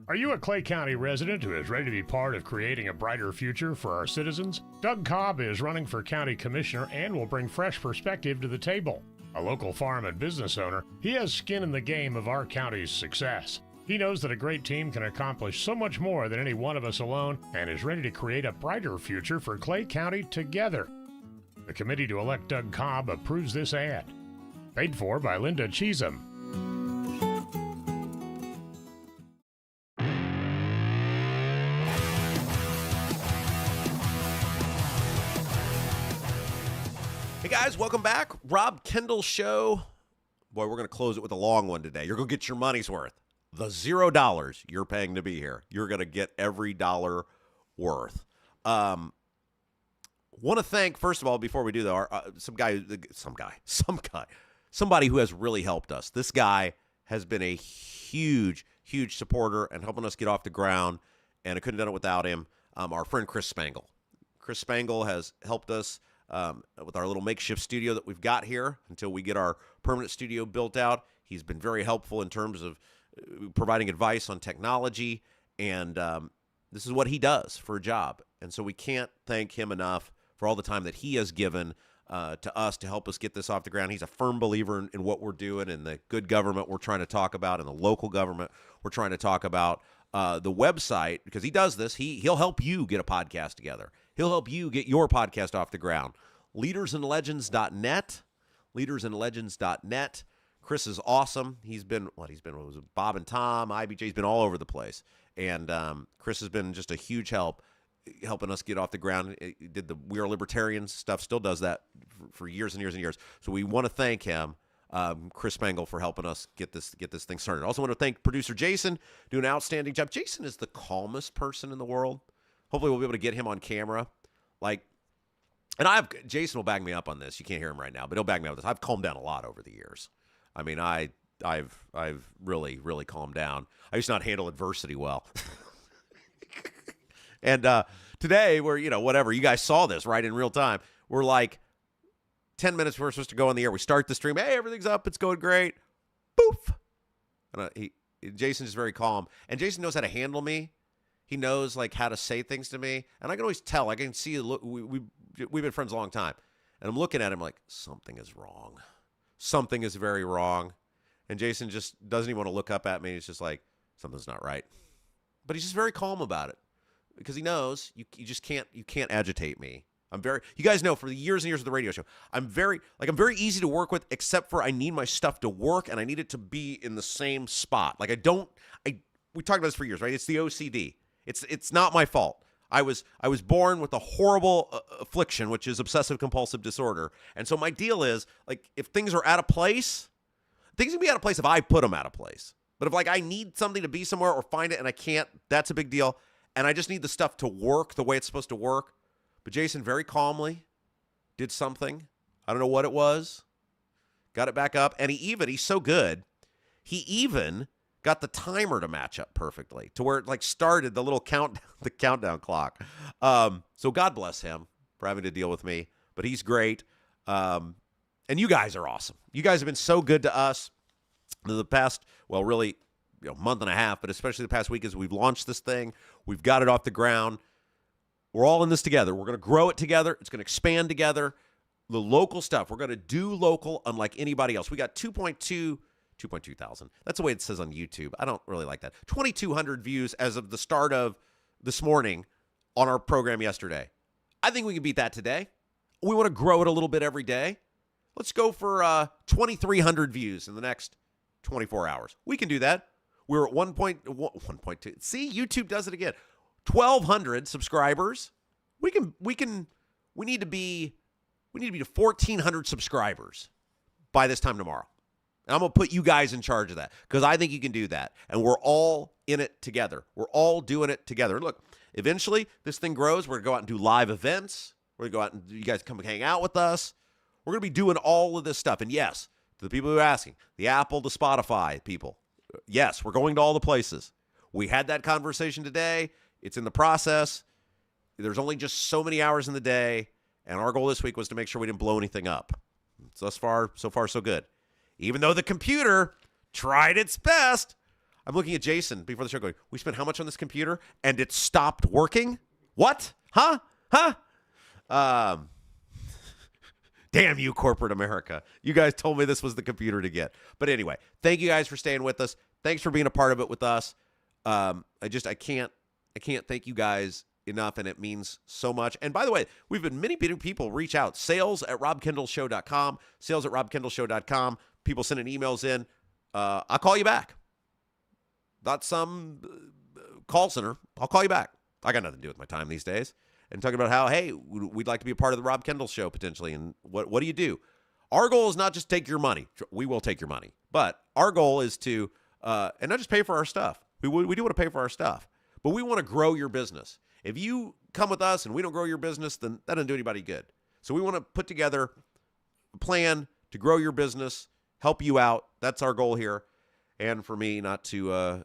Are you a Clay County resident who is ready to be part of creating a brighter future for our citizens? Doug Cobb is running for county commissioner and will bring fresh perspective to the table. A local farm and business owner, he has skin in the game of our county's success. He knows that a great team can accomplish so much more than any one of us alone and is ready to create a brighter future for Clay County together. The committee to elect Doug Cobb approves this ad. Paid for by Linda Cheatham. Hey guys, welcome back. Rob Kendall Show. Boy, we're going to close it with a long one today. You're going to get your money's worth. The $0 you're paying to be here. You're going to get every dollar worth. Want to thank, first of all, before we do that, somebody who has really helped us. This guy has been a huge supporter and helping us get off the ground, and I couldn't have done it without him. Our friend Chris Spangle. Chris Spangle has helped us with our little makeshift studio that we've got here until we get our permanent studio built out. He's been very helpful in terms of providing advice on technology, and this is what he does for a job. And so we can't thank him enough for all the time that he has given to us to help us get this off the ground. He's a firm believer in what we're doing and the good government we're trying to talk about and the local government we're trying to talk about. The website, because he does this, he'll help you get a podcast together. He'll help you get your podcast off the ground. Leadersandlegends.net. Leadersandlegends.net. Chris is awesome. He's been Bob and Tom, IBJ. He's been all over the place. And Chris has been just a huge help helping us get off the ground. He did the We Are Libertarians stuff, still does that for years and years and years. So we want to thank him, Chris Spangle, for helping us get this thing started. Also want to thank producer Jason, doing an outstanding job. Jason is the calmest person in the world. Hopefully we'll be able to get him on camera. And Jason will back me up on this. You can't hear him right now, but he'll back me up on this. I've calmed down a lot over the years. I mean, I've really, really calmed down. I used to not handle adversity well. And today we're, whatever. You guys saw this, right, in real time. We're like 10 minutes before we're supposed to go on the air. We start the stream. Hey, everything's up. It's going great. Poof. And Jason's just very calm. And Jason knows how to handle me. He knows, how to say things to me. And I can always tell. I can see, we've been friends a long time. And I'm looking at him like, something is wrong. Something is very wrong. And Jason just doesn't even want to look up at me. He's just like, something's not right. But he's just very calm about it. Because he knows you can't agitate me. You guys know, for the years and years of the radio show, I'm very easy to work with, except for I need my stuff to work and I need it to be in the same spot. We talked about this for years, right? It's the OCD. It's not my fault. I was born with a horrible affliction, which is obsessive compulsive disorder. And so my deal is, if things are out of place, things can be out of place if I put them out of place. But if I need something to be somewhere or find it and I can't, that's a big deal. And I just need the stuff to work the way it's supposed to work. But Jason very calmly did something. I don't know what it was. Got it back up. And he's so good. He even got the timer to match up perfectly to where it started the little countdown clock. So God bless him for having to deal with me. But he's great. And you guys are awesome. You guys have been so good to us the past, really, month and a half, but especially the past week as we've launched this thing. We've got it off the ground. We're all in this together. We're going to grow it together. It's going to expand together. The local stuff, we're going to do local unlike anybody else. We got 2.2 thousand. That's the way it says on YouTube. I don't really like that. 2,200 views as of the start of this morning on our program yesterday. I think we can beat that today. We want to grow it a little bit every day. Let's go for 2,300 views in the next 24 hours. We can do that. We're at 1.2. See, YouTube does it again. 1,200 subscribers. We need to be to 1,400 subscribers by this time tomorrow. And I'm going to put you guys in charge of that because I think you can do that. And we're all in it together. We're all doing it together. Look, eventually this thing grows. We're going to go out and do live events. We're going to go out and you guys come hang out with us. We're going to be doing all of this stuff. And yes, to the people who are asking, the Apple, the Spotify people, yes, we're going to all the places. We had that conversation today. It's in the process. There's only just so many hours in the day. And our goal this week was to make sure we didn't blow anything up. So far, so good. Even though the computer tried its best. I'm looking at Jason before the show going, we spent how much on this computer? And it stopped working? What? Huh? Damn you, corporate America. You guys told me this was the computer to get. But anyway, thank you guys for staying with us. Thanks for being a part of it with us. I can't thank you guys enough, and it means so much. And by the way, we've had many people reach out. Sales@robkendallshow.com. Sales@robkendallshow.com. People sending emails in. I'll call you back. Not some call center. I'll call you back. I got nothing to do with my time these days. And talking about how, hey, we'd like to be a part of the Rob Kendall Show potentially. And what do you do? Our goal is not just take your money. We will take your money. But our goal is to, and not just pay for our stuff. We do want to pay for our stuff. But we want to grow your business. If you come with us and we don't grow your business, then that doesn't do anybody good. So we want to put together a plan to grow your business, help you out. That's our goal here. And for me, not to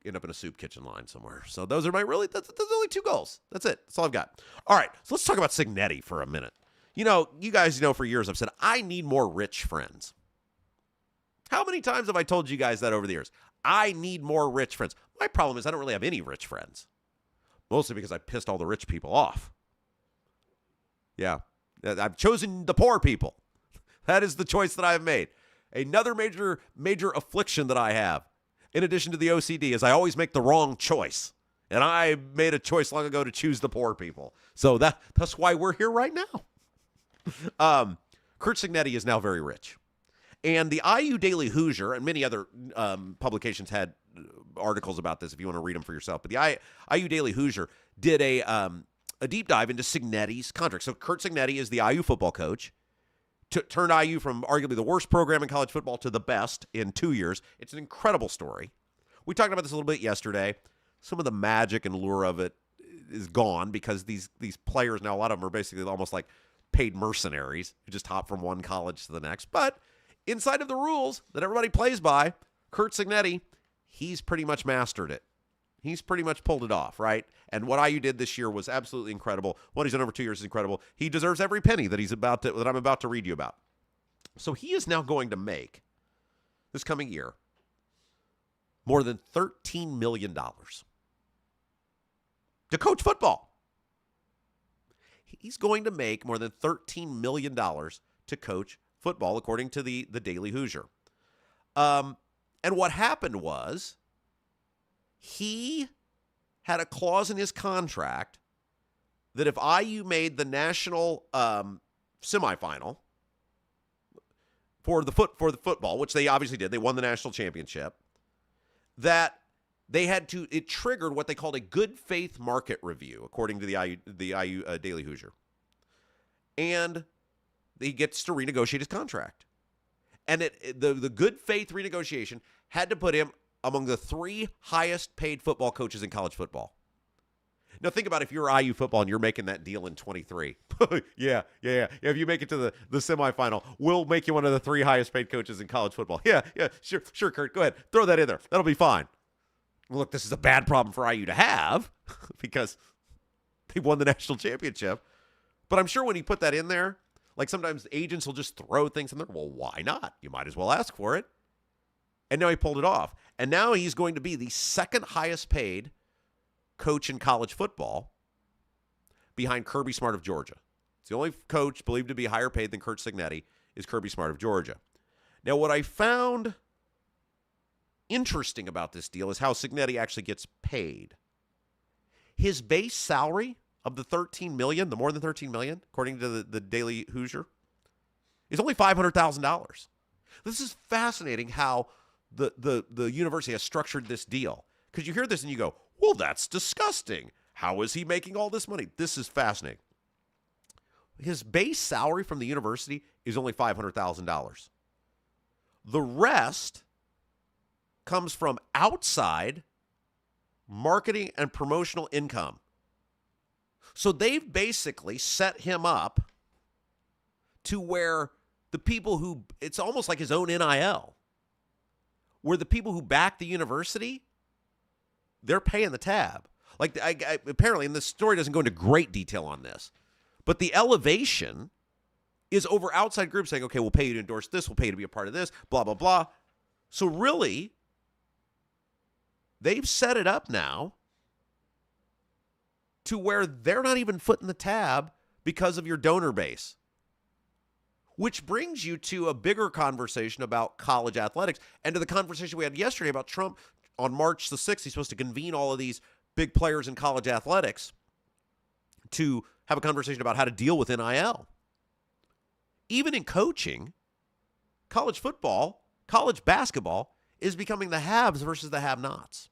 end up in a soup kitchen line somewhere. So those are that's only two goals. That's it. That's all I've got. All right. So let's talk about Signetti for a minute. You guys know for years I've said, I need more rich friends. How many times have I told you guys that over the years? I need more rich friends. My problem is I don't really have any rich friends. Mostly because I pissed all the rich people off. Yeah. I've chosen the poor people. That is the choice that I have made. Another major affliction that I have, in addition to the OCD, is I always make the wrong choice. And I made a choice long ago to choose the poor people. So that's why we're here right now. Curt Cignetti is now very rich. And the IU Daily Hoosier and many other publications had articles about this if you want to read them for yourself. But the IU Daily Hoosier did a a deep dive into Signetti's contract. So Curt Cignetti is the IU football coach. Turned IU from arguably the worst program in college football to the best in 2 years. It's an incredible story. We talked about this a little bit yesterday. Some of the magic and lure of it is gone because these players now, a lot of them are basically almost like paid mercenaries who just hop from one college to the next. But inside of the rules that everybody plays by, Curt Cignetti, he's pretty much mastered it. He's pretty much pulled it off, right? And what IU did this year was absolutely incredible. What he's done over 2 years is incredible. He deserves every penny that that I'm about to read you about. So he is now going to make, this coming year, more than $13 million to coach football. He's going to make more than $13 million to coach football, according to the Daily Hoosier. And what happened was he had a clause in his contract that if IU made the national semifinal for the football, which they obviously did, they won the national championship, that they had to, it triggered what they called a good faith market review, according to the IU Daily Hoosier. And he gets to renegotiate his contract. And the good faith renegotiation had to put him among the 3 highest paid football coaches in college football. Now think about if you're IU football and you're making that deal in 23. Yeah. If you make it to the semifinal, we'll make you one of the 3 highest paid coaches in college football. Yeah, sure, Curt, go ahead. Throw that in there. That'll be fine. Look, this is a bad problem for IU to have because they won the national championship. But I'm sure when he put that in there, like sometimes agents will just throw things in there. Well, why not? You might as well ask for it. And now he pulled it off. And now he's going to be the 2nd highest paid coach in college football behind Kirby Smart of Georgia. It's the only coach believed to be higher paid than Curt Cignetti is Kirby Smart of Georgia. Now, what I found interesting about this deal is how Signetti actually gets paid. His base salary of the $13 million, the more than $13 million, according to the Daily Hoosier, is only $500,000. This is fascinating how the university has structured this deal. Because you hear this and you go, well, that's disgusting. How is he making all this money? This is fascinating. His base salary from the university is only $500,000. The rest comes from outside marketing and promotional income. So they've basically set him up to where the people who, it's almost like his own NIL, where the people who back the university, they're paying the tab. Like, apparently, and the story doesn't go into great detail on this, but the elevation is over outside groups saying, okay, we'll pay you to endorse this, we'll pay you to be a part of this, blah, blah, blah. So really, they've set it up now to where they're not even footing the tab because of your donor base. Which brings you to a bigger conversation about college athletics and to the conversation we had yesterday about Trump on March the 6th. He's supposed to convene all of these big players in college athletics to have a conversation about how to deal with NIL. Even in coaching, college football, college basketball is becoming the haves versus the have-nots.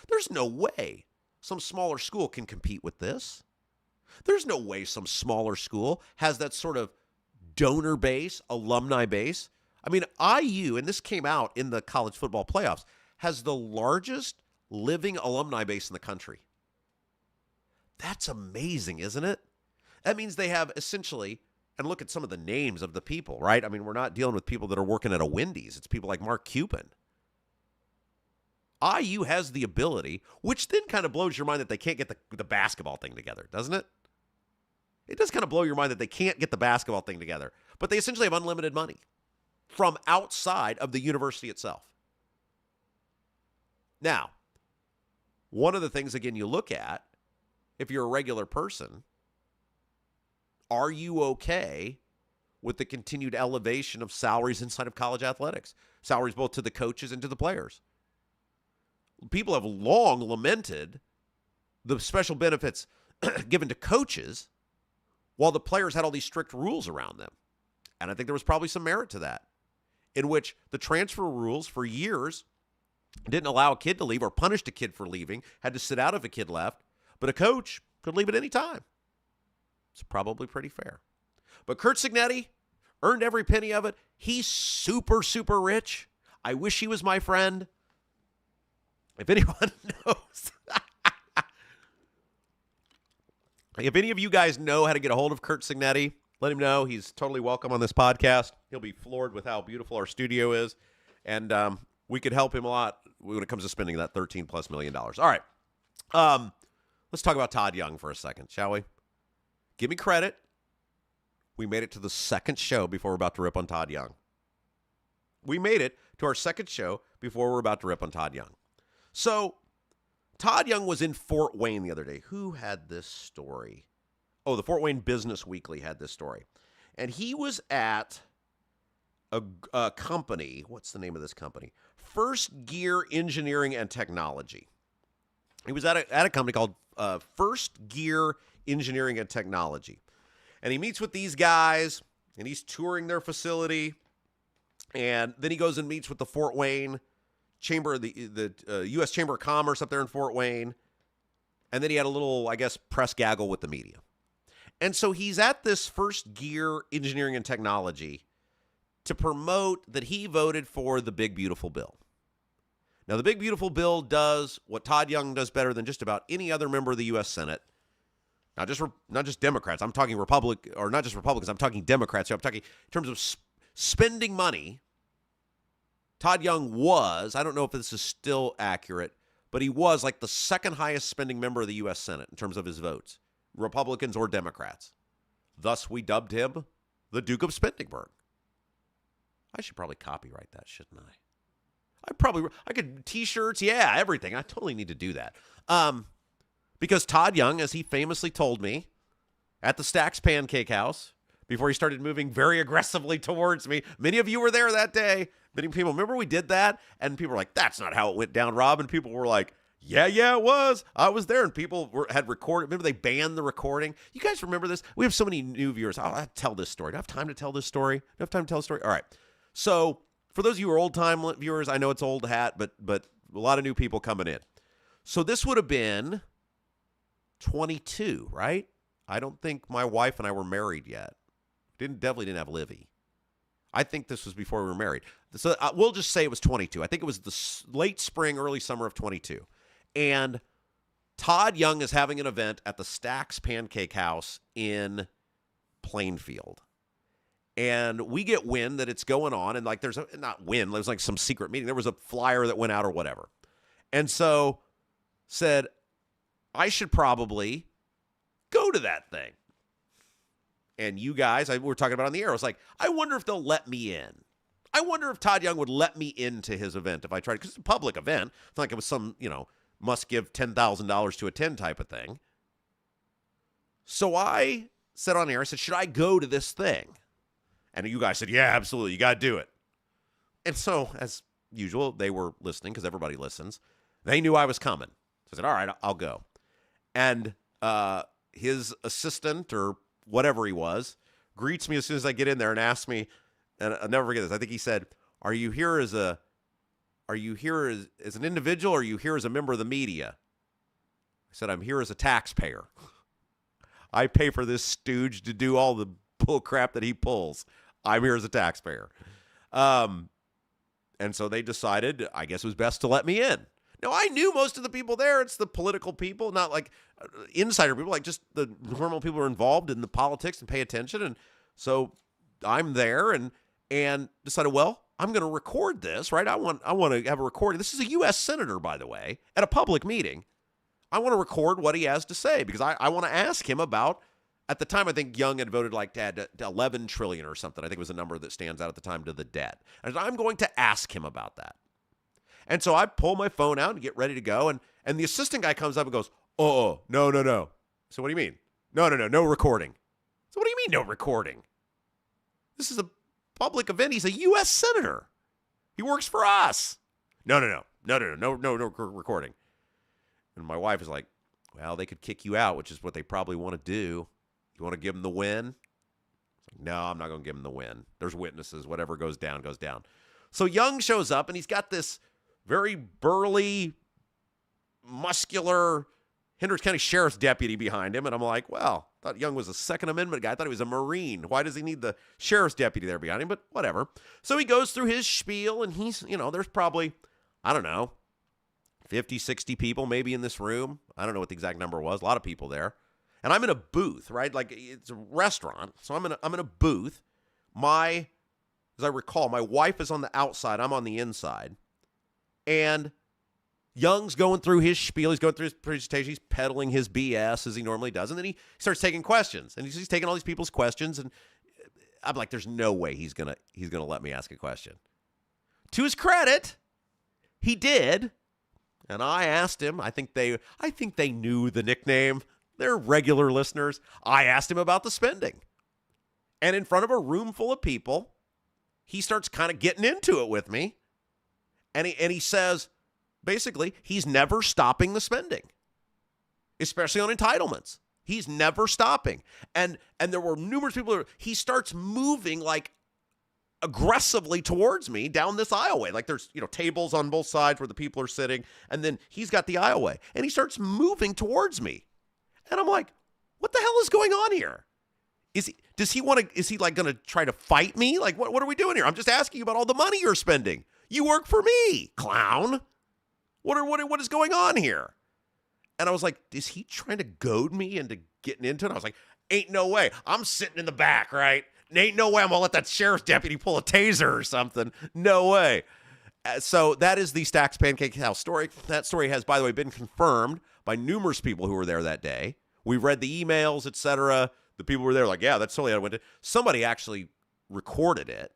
There's no way some smaller school can compete with this. There's no way some smaller school has that sort of donor base, alumni base. I mean, IU, and this came out in the college football playoffs, has the largest living alumni base in the country. That's amazing, isn't it? That means they have essentially, and look at some of the names of the people, right? I mean, we're not dealing with people that are working at a Wendy's. It's people like Mark Cuban. IU has the ability, which then kind of blows your mind that they can't get the basketball thing together, doesn't it? It does kind of blow your mind that they can't get the basketball thing together. But they essentially have unlimited money from outside of the university itself. Now, one of the things, again, you look at, if you're a regular person, are you okay with the continued elevation of salaries inside of college athletics? Salaries both to the coaches and to the players. People have long lamented the special benefits given to coaches while the players had all these strict rules around them. And I think there was probably some merit to that, in which the transfer rules for years didn't allow a kid to leave or punished a kid for leaving, had to sit out if a kid left. But a coach, Could leave at any time. It's probably pretty fair. But Curt Cignetti earned every penny of it. He's super, super rich. I wish he was my friend. If anyone knows, if any of you guys know how to get a hold of Curt Cignetti, let him know. He's totally welcome on this podcast. He'll be floored with how beautiful our studio is. And we could help him a lot when it comes to spending that $13+ million. All right. Let's talk about Todd Young for a second, shall we? Give me credit. We made it to the second show before we're about to rip on Todd Young. We made it to our second show before we're about to rip on Todd Young. So, Todd Young was in Fort Wayne the other day. Who had this story? Oh, the Fort Wayne Business Weekly had this story. And he was at a company. What's the name of this company? First Gear Engineering and Technology. He was at a company called First Gear Engineering and Technology. And he meets with these guys, and he's touring their facility. And then he goes and meets with the Fort Wayne Chamber, the U.S. Chamber of Commerce up there in Fort Wayne. And then he had a little, I guess, press gaggle with the media. And so he's at this First Gear Engineering and Technology to promote that he voted for the Big Beautiful Bill. Now, the Big Beautiful Bill does what Todd Young does better than just about any other member of the U.S. Senate. Not just Democrats. I'm talking not just Republicans. I'm talking Democrats. I'm talking in terms of spending money. Todd Young was, I don't know if this is still accurate, but he was like the second highest spending member of the U.S. Senate in terms of his votes, Republicans or Democrats. Thus, we dubbed him the Duke of Spendingburg. I should probably copyright that, shouldn't I? I could T-shirts, yeah, everything. I totally need to do that. Because Todd Young, as he famously told me at the Stacks Pancake House, before he started moving very aggressively towards me, many of you were there that day. Many people, remember we did that? And people were like, that's not how it went down, Rob. And people were like, yeah, it was. I was there. And people had recorded. Remember they banned the recording? You guys remember this? We have so many new viewers. I'll tell this story. Do I have time to tell this story? Do I have time to tell the story? All right. So for those of you who are old-time viewers, I know it's old hat, but a lot of new people coming in. So this would have been 22, right? I don't think my wife and I were married yet. Definitely didn't have Livy. I think this was before we were married. So we'll just say it was 22. I think it was the late spring, early summer of 22. And Todd Young is having an event at the Stacks Pancake House in Plainfield. And we get wind that it's going on. And like there's like some secret meeting. There was a flyer that went out or whatever. And so said, I should probably go to that thing. And you guys, we were talking about on the air. I was like, I wonder if they'll let me in. I wonder if Todd Young would let me into his event if I tried. Because it's a public event. It's not like it was some, must give $10,000 to attend type of thing. So I said on air, I said, should I go to this thing? And you guys said, yeah, absolutely. You got to do it. And so, as usual, they were listening because everybody listens. They knew I was coming. So I said, all right, I'll go. And his assistant or whatever he was greets me as soon as I get in there and asks me, and I'll never forget this. I think he said, are you here as an individual or are you here as a member of the media? I said, I'm here as a taxpayer. I pay for this stooge to do all the bull crap that he pulls. I'm here as a taxpayer. And so they decided, I guess it was best to let me in. Now, I knew most of the people there. It's the political people, not like insider people, like just the normal people who are involved in the politics and pay attention. And so I'm there and decided, well, I'm going to record this, right? I want to have a recording. This is a U.S. senator, by the way, at a public meeting. I want to record what he has to say because I want to ask him about, at the time, I think Young had voted like to add 11 trillion or something. I think it was a number that stands out at the time to the debt. And I'm going to ask him about that. And so I pull my phone out and get ready to go. And the assistant guy comes up and goes, no. So what do you mean? No recording. So what do you mean no recording? This is a public event. He's a U.S. senator. He works for us. No recording. And my wife is like, well, they could kick you out, which is what they probably want to do. You want to give them the win? No, I'm not going to give them the win. There's witnesses. Whatever goes down, goes down. So Young shows up, and he's got this very burly, muscular Hendricks County Sheriff's deputy behind him. And I'm like, well, I thought Young was a Second Amendment guy. I thought he was a Marine. Why does he need the sheriff's deputy there behind him? But whatever. So he goes through his spiel, and he's, there's probably, I don't know, 50, 60 people maybe in this room. I don't know what the exact number was. A lot of people there. And I'm in a booth, right? Like, it's a restaurant. So I'm in a booth. As I recall, my wife is on the outside. I'm on the inside. And Young's going through his spiel. He's going through his presentation. He's peddling his BS as he normally does. And then he starts taking questions. And he's taking all these people's questions. And I'm like, there's no way he's gonna let me ask a question. To his credit, he did. And I asked him. I think they knew the nickname. They're regular listeners. I asked him about the spending. And in front of a room full of people, he starts kind of getting into it with me. And he says, basically, he's never stopping the spending, especially on entitlements. He's never stopping. And there were numerous people. He starts moving like aggressively towards me down this aisleway. Like there's, tables on both sides where the people are sitting. And then he's got the aisleway. And he starts moving towards me. And I'm like, what the hell is going on here? Is he going to try to fight me? Like, what are we doing here? I'm just asking you about all the money you're spending. You work for me, clown. What is going on here? And I was like, is he trying to goad me into getting into it? I was like, ain't no way. I'm sitting in the back, right? And ain't no way I'm going to let that sheriff's deputy pull a taser or something. No way. So that is the Stacks Pancake House story. That story has, by the way, been confirmed by numerous people who were there that day. We read the emails, etc. The people were there like, yeah, that's totally how it went. Somebody actually recorded it.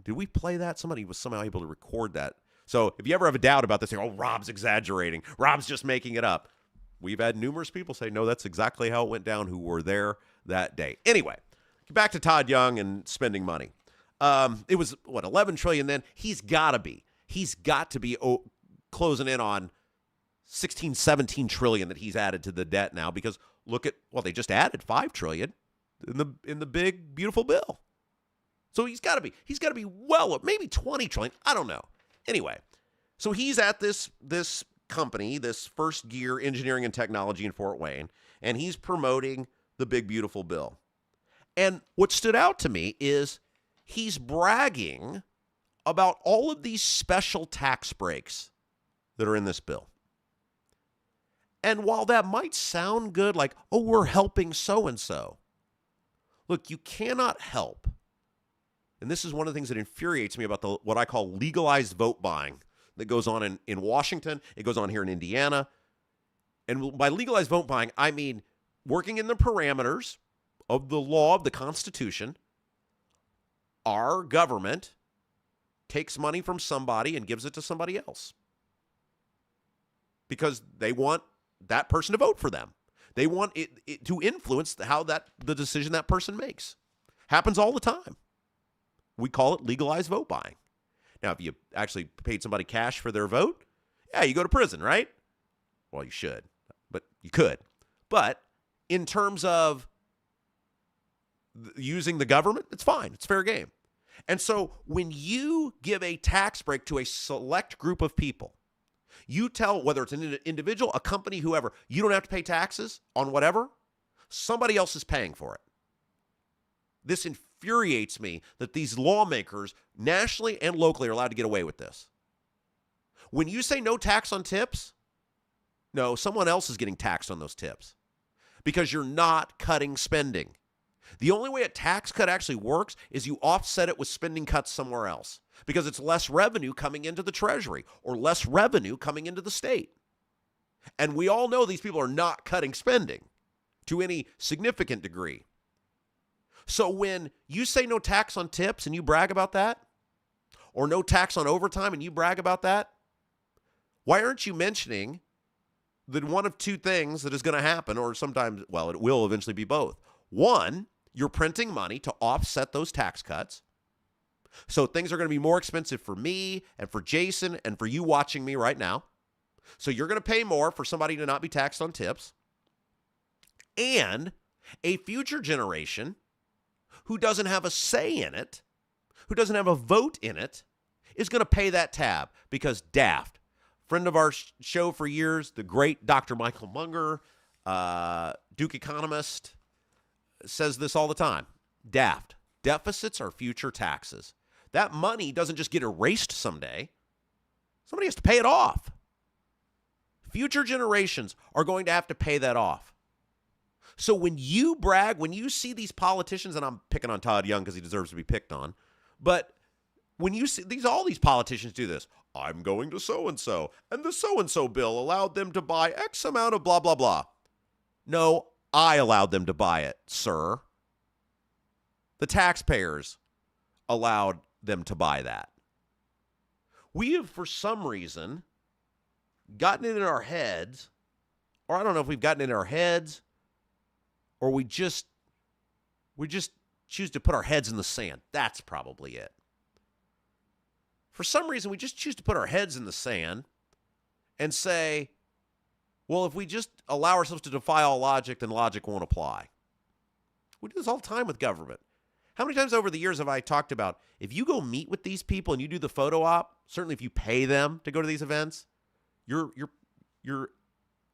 Did we play that? Somebody was somehow able to record that. So if you ever have a doubt about this, oh, Rob's exaggerating. Rob's just making it up. We've had numerous people say, no, that's exactly how it went down who were there that day. Anyway, back to Todd Young and spending money. It was, $11 trillion then? He's got to be closing in on 16, 17 trillion that he's added to the debt now because they just added 5 trillion in the big, beautiful bill. So he's got to be well up, maybe 20 trillion. I don't know. Anyway, so he's at this company, this First Gear Engineering and Technology in Fort Wayne, and he's promoting the big, beautiful bill. And what stood out to me is he's bragging about all of these special tax breaks that are in this bill. And while that might sound good, like, oh, we're helping so-and-so, look, you cannot help. And this is one of the things that infuriates me about what I call legalized vote buying that goes on in Washington. It goes on here in Indiana. And by legalized vote buying, I mean working in the parameters of the law of the Constitution. Our government takes money from somebody and gives it to somebody else because they want that person to vote for them. They want it to influence the decision that person makes. Happens all the time. We call it legalized vote buying. Now, if you actually paid somebody cash for their vote, yeah, you go to prison, right? Well, you should, but you could. But in terms of using the government, it's fine. It's fair game. And so when you give a tax break to a select group of people, you tell whether it's an individual, a company, whoever, you don't have to pay taxes on whatever. Somebody else is paying for it. This infuriates me that these lawmakers nationally and locally are allowed to get away with this. When you say no tax on tips, no, someone else is getting taxed on those tips because you're not cutting spending. The only way a tax cut actually works is you offset it with spending cuts somewhere else because it's less revenue coming into the Treasury or less revenue coming into the state. And we all know these people are not cutting spending to any significant degree. So when you say no tax on tips and you brag about that, or no tax on overtime and you brag about that, why aren't you mentioning that one of two things that is going to happen, or sometimes, well, it will eventually be both. One, you're printing money to offset those tax cuts. So things are going to be more expensive for me and for Jason and for you watching me right now. So you're going to pay more for somebody to not be taxed on tips. And a future generation who doesn't have a say in it, who doesn't have a vote in it, is going to pay that tab because daft. friend of our show for years, the great Dr. Michael Munger, Duke economist, says this all the time. Daft. Deficits are future taxes. That money doesn't just get erased someday. Somebody has to pay it off. Future generations are going to have to pay that off. So when you brag, when you see these politicians, and I'm picking on Todd Young because he deserves to be picked on, but when you see all these politicians do this, I'm going to so-and-so, and the so-and-so bill allowed them to buy X amount of blah, blah, blah. No, I allowed them to buy it, sir. The taxpayers allowed them to buy that. We have, for some reason, gotten it in our heads, or I don't know if we've gotten it in our heads, or we just choose to put our heads in the sand. That's probably it. For some reason, we just choose to put our heads in the sand and say, well, if we just allow ourselves to defy all logic, then logic won't apply. We do this all the time with government. How many times over the years have I talked about, if you go meet with these people and you do the photo op, certainly if you pay them to go to these events, you're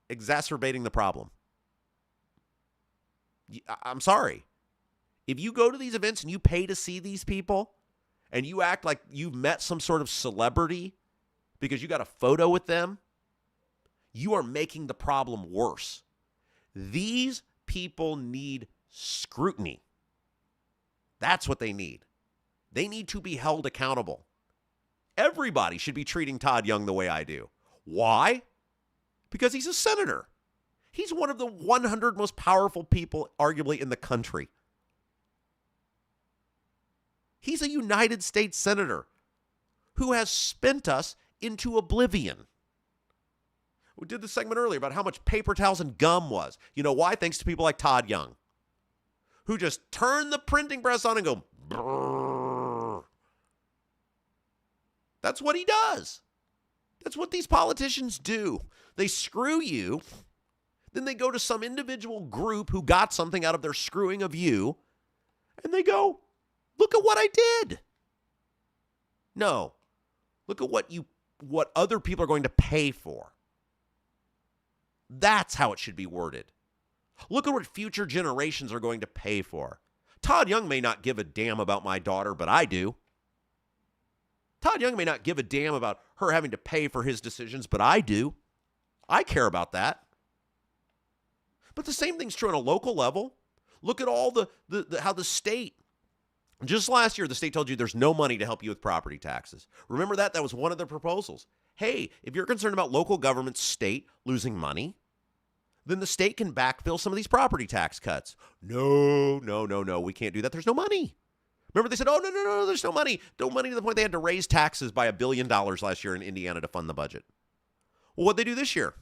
exacerbating the problem. I'm sorry. If you go to these events and you pay to see these people and you act like you've met some sort of celebrity because you got a photo with them, you are making the problem worse. These people need scrutiny. That's what they need. They need to be held accountable. Everybody should be treating Todd Young the way I do. Why? Because he's a senator. He's one of the 100 most powerful people, arguably, in the country. He's a United States senator who has spent us into oblivion. We did the segment earlier about how much paper towels and gum was. You know why? Thanks to people like Todd Young, who just turn the printing press on and go, brrr. That's what he does. That's what these politicians do. They screw you. Then they go to some individual group who got something out of their screwing of you, and they go, look at what I did. No. Look at what other people are going to pay for. That's how it should be worded. Look at what future generations are going to pay for. Todd Young may not give a damn about my daughter, but I do. Todd Young may not give a damn about her having to pay for his decisions, but I do. I care about that. But the same thing's true on a local level. Look at all how the state, just last year, the state told you there's no money to help you with property taxes. Remember that? That was one of their proposals. Hey, if you're concerned about local government, state losing money, then the state can backfill some of these property tax cuts. No, we can't do that. There's no money. Remember they said, oh, no, there's no money. No money to the point they had to raise taxes by $1 billion last year in Indiana to fund the budget. Well, what'd they do this year?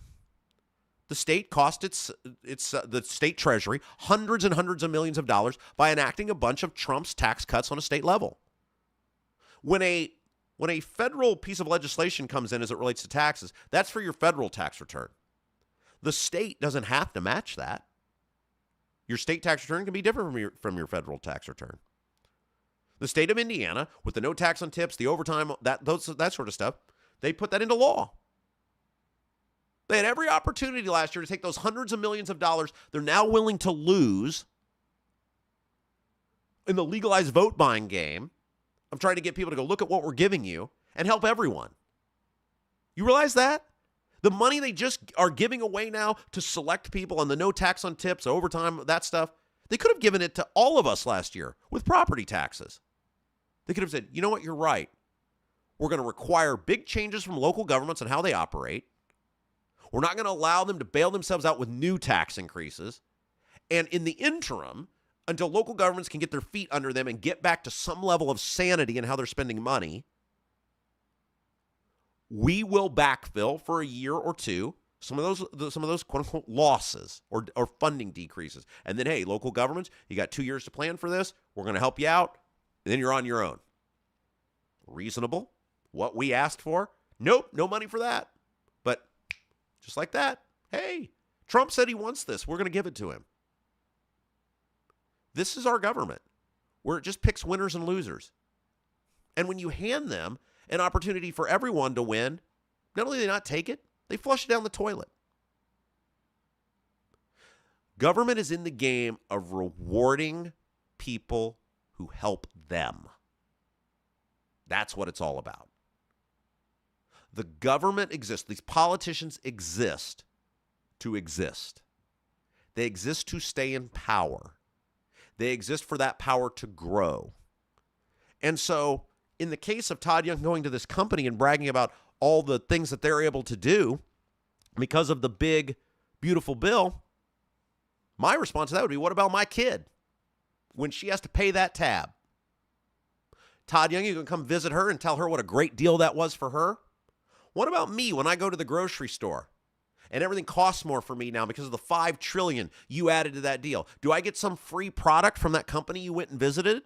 The state cost the state treasury hundreds and hundreds of millions of dollars by enacting a bunch of Trump's tax cuts on a state level. When a federal piece of legislation comes in as it relates to taxes, that's for your federal tax return. The state doesn't have to match that. Your state tax return can be different from your federal tax return. The state of Indiana, with the no tax on tips, the overtime, that sort of stuff, they put that into law. They had every opportunity last year to take those hundreds of millions of dollars they're now willing to lose in the legalized vote buying game of trying to get people to go look at what we're giving you and help everyone. You realize that? The money they just are giving away now to select people on the no tax on tips, overtime, that stuff, they could have given it to all of us last year with property taxes. They could have said, you know what, you're right. We're going to require big changes from local governments on how they operate. We're not going to allow them to bail themselves out with new tax increases. And in the interim, until local governments can get their feet under them and get back to some level of sanity in how they're spending money, we will backfill for a year or two some of those quote unquote losses or funding decreases. And then, hey, local governments, you got 2 years to plan for this. We're going to help you out. And then you're on your own. Reasonable. What we asked for? Nope, no money for that. But just like that, hey, Trump said he wants this. We're going to give it to him. This is our government, where it just picks winners and losers. And when you hand them an opportunity for everyone to win, Not only do they not take it, they flush it down the toilet. Government is in the game of rewarding people who help them. That's what it's all about. The government exists. These politicians exist to exist. They exist to stay in power. They exist for that power to grow. And so, in the case of Todd Young going to this company and bragging about all the things that they're able to do because of the big, beautiful bill, my response to that would be, what about my kid when she has to pay that tab? Todd Young, you can come visit her and tell her what a great deal that was for her? What about me when I go to the grocery store and everything costs more for me now because of the $5 trillion you added to that deal? Do I get some free product from that company you went and visited?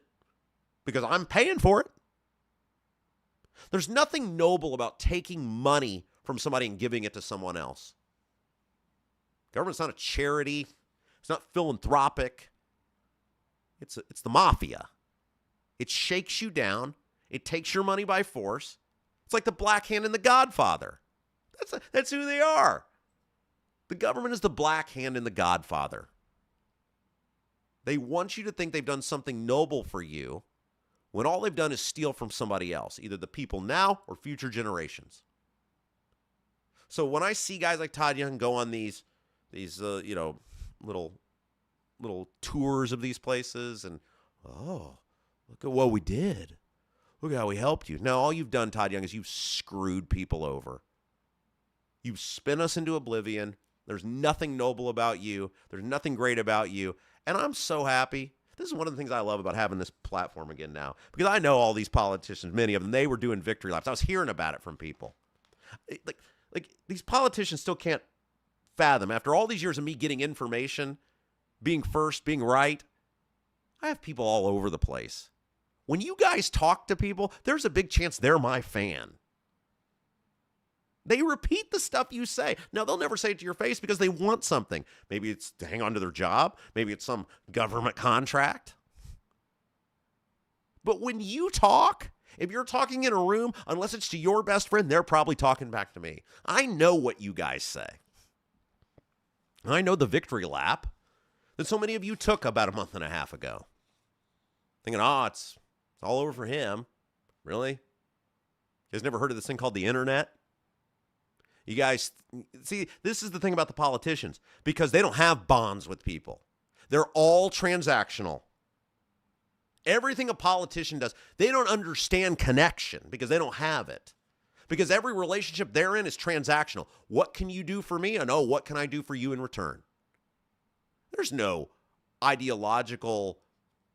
Because I'm paying for it. There's nothing noble about taking money from somebody and giving it to someone else. Government's not a charity. It's not philanthropic. It's the mafia. It shakes you down. It takes your money by force. It's like the Black Hand in The Godfather. That's who they are. The government is the Black Hand in The Godfather. They want you to think they've done something noble for you when all they've done is steal from somebody else, either the people now or future generations. So when I see guys like Todd Young go on these little tours of these places and, oh, look at what we did. Look at how we helped you. No, all you've done, Todd Young, is you've screwed people over. You've spun us into oblivion. There's nothing noble about you. There's nothing great about you. And I'm so happy. This is one of the things I love about having this platform again now. Because I know all these politicians, many of them, they were doing victory laps. I was hearing about it from people. Like these politicians still can't fathom. After all these years of me getting information, being first, being right, I have people all over the place. When you guys talk to people, there's a big chance they're my fan. They repeat the stuff you say. Now, they'll never say it to your face because they want something. Maybe it's to hang on to their job. Maybe it's some government contract. But when you talk, if you're talking in a room, unless it's to your best friend, they're probably talking back to me. I know what you guys say. I know the victory lap that so many of you took about a month and a half ago. Thinking, it's all over for him. Really? You guys never heard of this thing called the internet? You guys, see, this is the thing about the politicians, because they don't have bonds with people. They're all transactional. Everything a politician does, they don't understand connection because they don't have it. Because every relationship they're in is transactional. What can you do for me? And what can I do for you in return? There's no ideological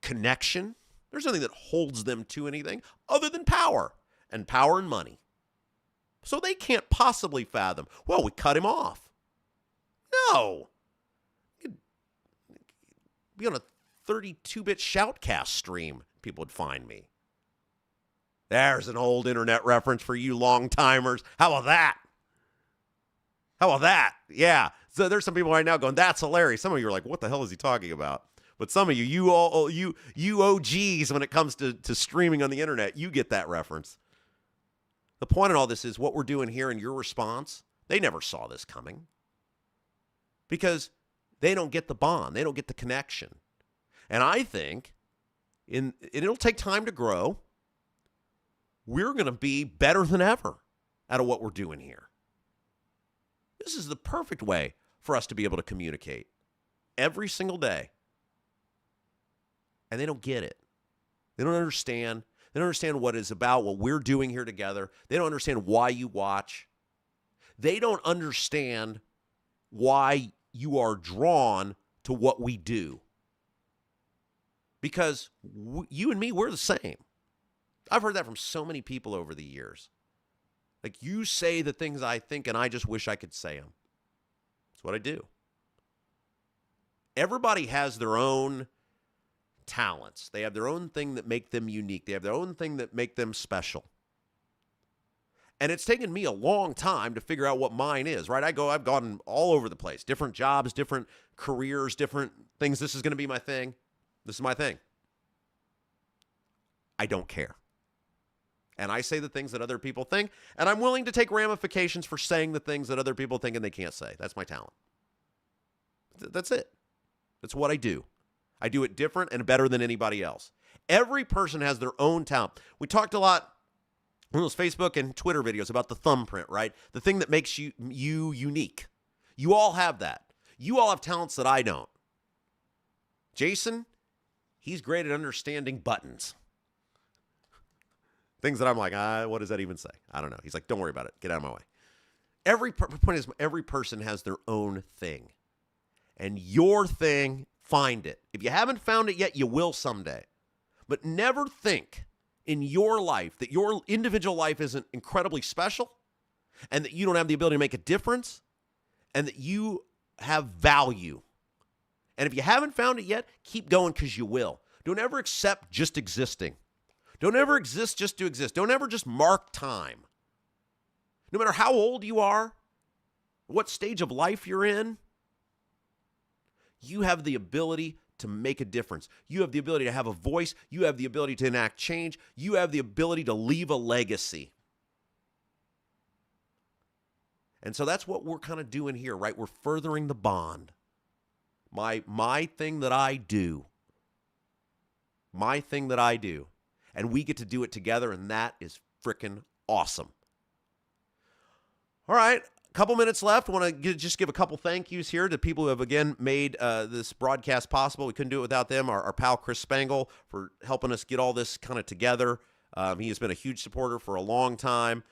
connection. There's nothing that holds them to anything other than power and money. So they can't possibly fathom, well, we cut him off. No. You'd be on a 32-bit shoutcast stream, people would find me. There's an old internet reference for you long-timers. How about that? Yeah. So there's some people right now going, that's hilarious. Some of you are like, what the hell is he talking about? But some of you OGs, when it comes to streaming on the internet, you get that reference. The point in all this is what we're doing here in your response, they never saw this coming. Because they don't get the bond. They don't get the connection. And I think it'll take time to grow. We're going to be better than ever out of what we're doing here. This is the perfect way for us to be able to communicate every single day. And they don't get it. They don't understand. They don't understand what it's about, what we're doing here together. They don't understand why you watch. They don't understand why you are drawn to what we do. Because you and me, we're the same. I've heard that from so many people over the years. Like, you say the things I think, and I just wish I could say them. That's what I do. Everybody has their own talents. They have their own thing that make them unique. They have their own thing that make them special. And it's taken me a long time to figure out what mine is, right? I've gone all over the place. Different jobs, different careers, different things. This is going to be my thing. This is my thing. I don't care. And I say the things that other people think, and I'm willing to take ramifications for saying the things that other people think and they can't say. That's my talent. That's it. That's what I do. I do it different and better than anybody else. Every person has their own talent. We talked a lot in those Facebook and Twitter videos about the thumbprint, right? The thing that makes you unique. You all have that. You all have talents that I don't. Jason, he's great at understanding buttons. Things that I'm like, what does that even say? I don't know. He's like, don't worry about it. Get out of my way. Point is, every person has their own thing. And your thing, find it. If you haven't found it yet, you will someday. But never think in your life that your individual life isn't incredibly special and that you don't have the ability to make a difference and that you have value. And if you haven't found it yet, keep going because you will. Don't ever accept just existing. Don't ever exist just to exist. Don't ever just mark time. No matter how old you are, what stage of life you're in, you have the ability to make a difference. You have the ability to have a voice. You have the ability to enact change. You have the ability to leave a legacy. And so that's what we're kind of doing here, right? We're furthering the bond. My thing that I do. My thing that I do. And we get to do it together, and that is freaking awesome. All right, a couple minutes left. I want to just give a couple thank yous here to people who have, again, made this broadcast possible. We couldn't do it without them. Our pal Chris Spangle for helping us get all this kind of together. He has been a huge supporter for a long time.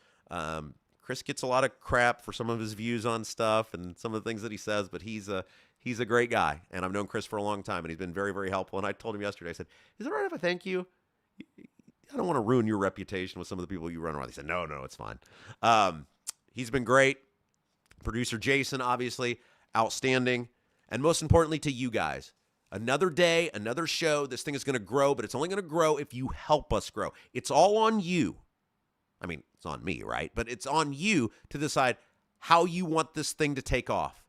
Chris gets a lot of crap for some of his views on stuff and some of the things that he says, but he's a great guy, and I've known Chris for a long time, and he's been very, very helpful. And I told him yesterday, I said, is it all right if I thank you? I don't want to ruin your reputation with some of the people you run around. He said, no, it's fine. He's been great. Producer Jason, obviously, outstanding. And most importantly to you guys, another day, another show. This thing is going to grow, but it's only going to grow if you help us grow. It's all on you. I mean, it's on me, right? But it's on you to decide how you want this thing to take off.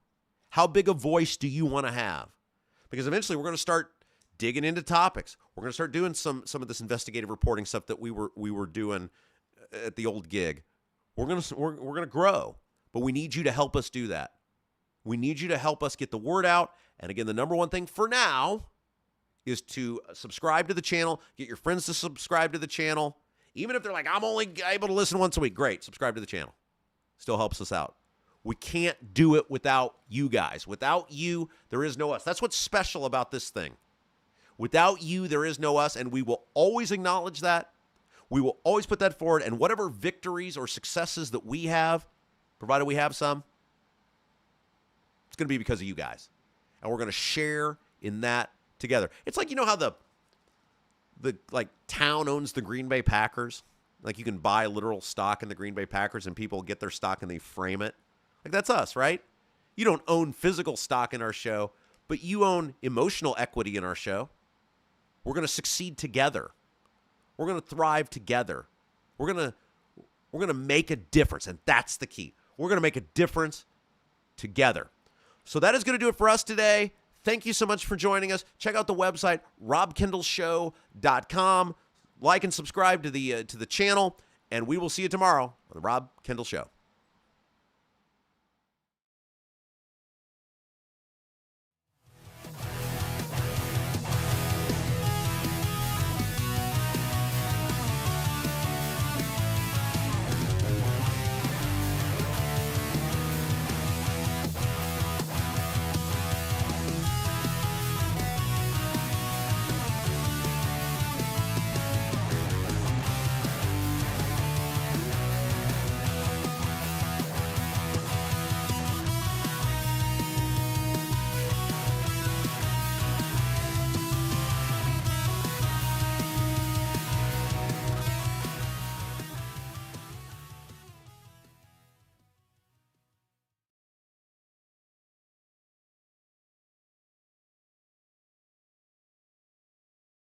How big a voice do you want to have? Because eventually we're going to start digging into topics. We're going to start doing some of this investigative reporting stuff that we were doing at the old gig. We're going to grow, but we need you to help us do that. We need you to help us get the word out. And again, the number one thing for now is to subscribe to the channel. Get your friends to subscribe to the channel. Even if they're like, I'm only able to listen once a week. Great, subscribe to the channel. Still helps us out. We can't do it without you guys. Without you, there is no us. That's what's special about this thing. Without you, there is no us, and we will always acknowledge that. We will always put that forward, and whatever victories or successes that we have, provided we have some, it's going to be because of you guys. And we're going to share in that together. It's like, you know how the town owns the Green Bay Packers? Like you can buy literal stock in the Green Bay Packers, and people get their stock and they frame it. Like that's us, right? You don't own physical stock in our show, but you own emotional equity in our show. We're going to succeed together. We're going to thrive together. We're going to make a difference, and that's the key. We're going to make a difference together. So that is going to do it for us today. Thank you so much for joining us. Check out the website, robkendallshow.com. Like and subscribe to the channel, and we will see you tomorrow on the Rob Kendall Show.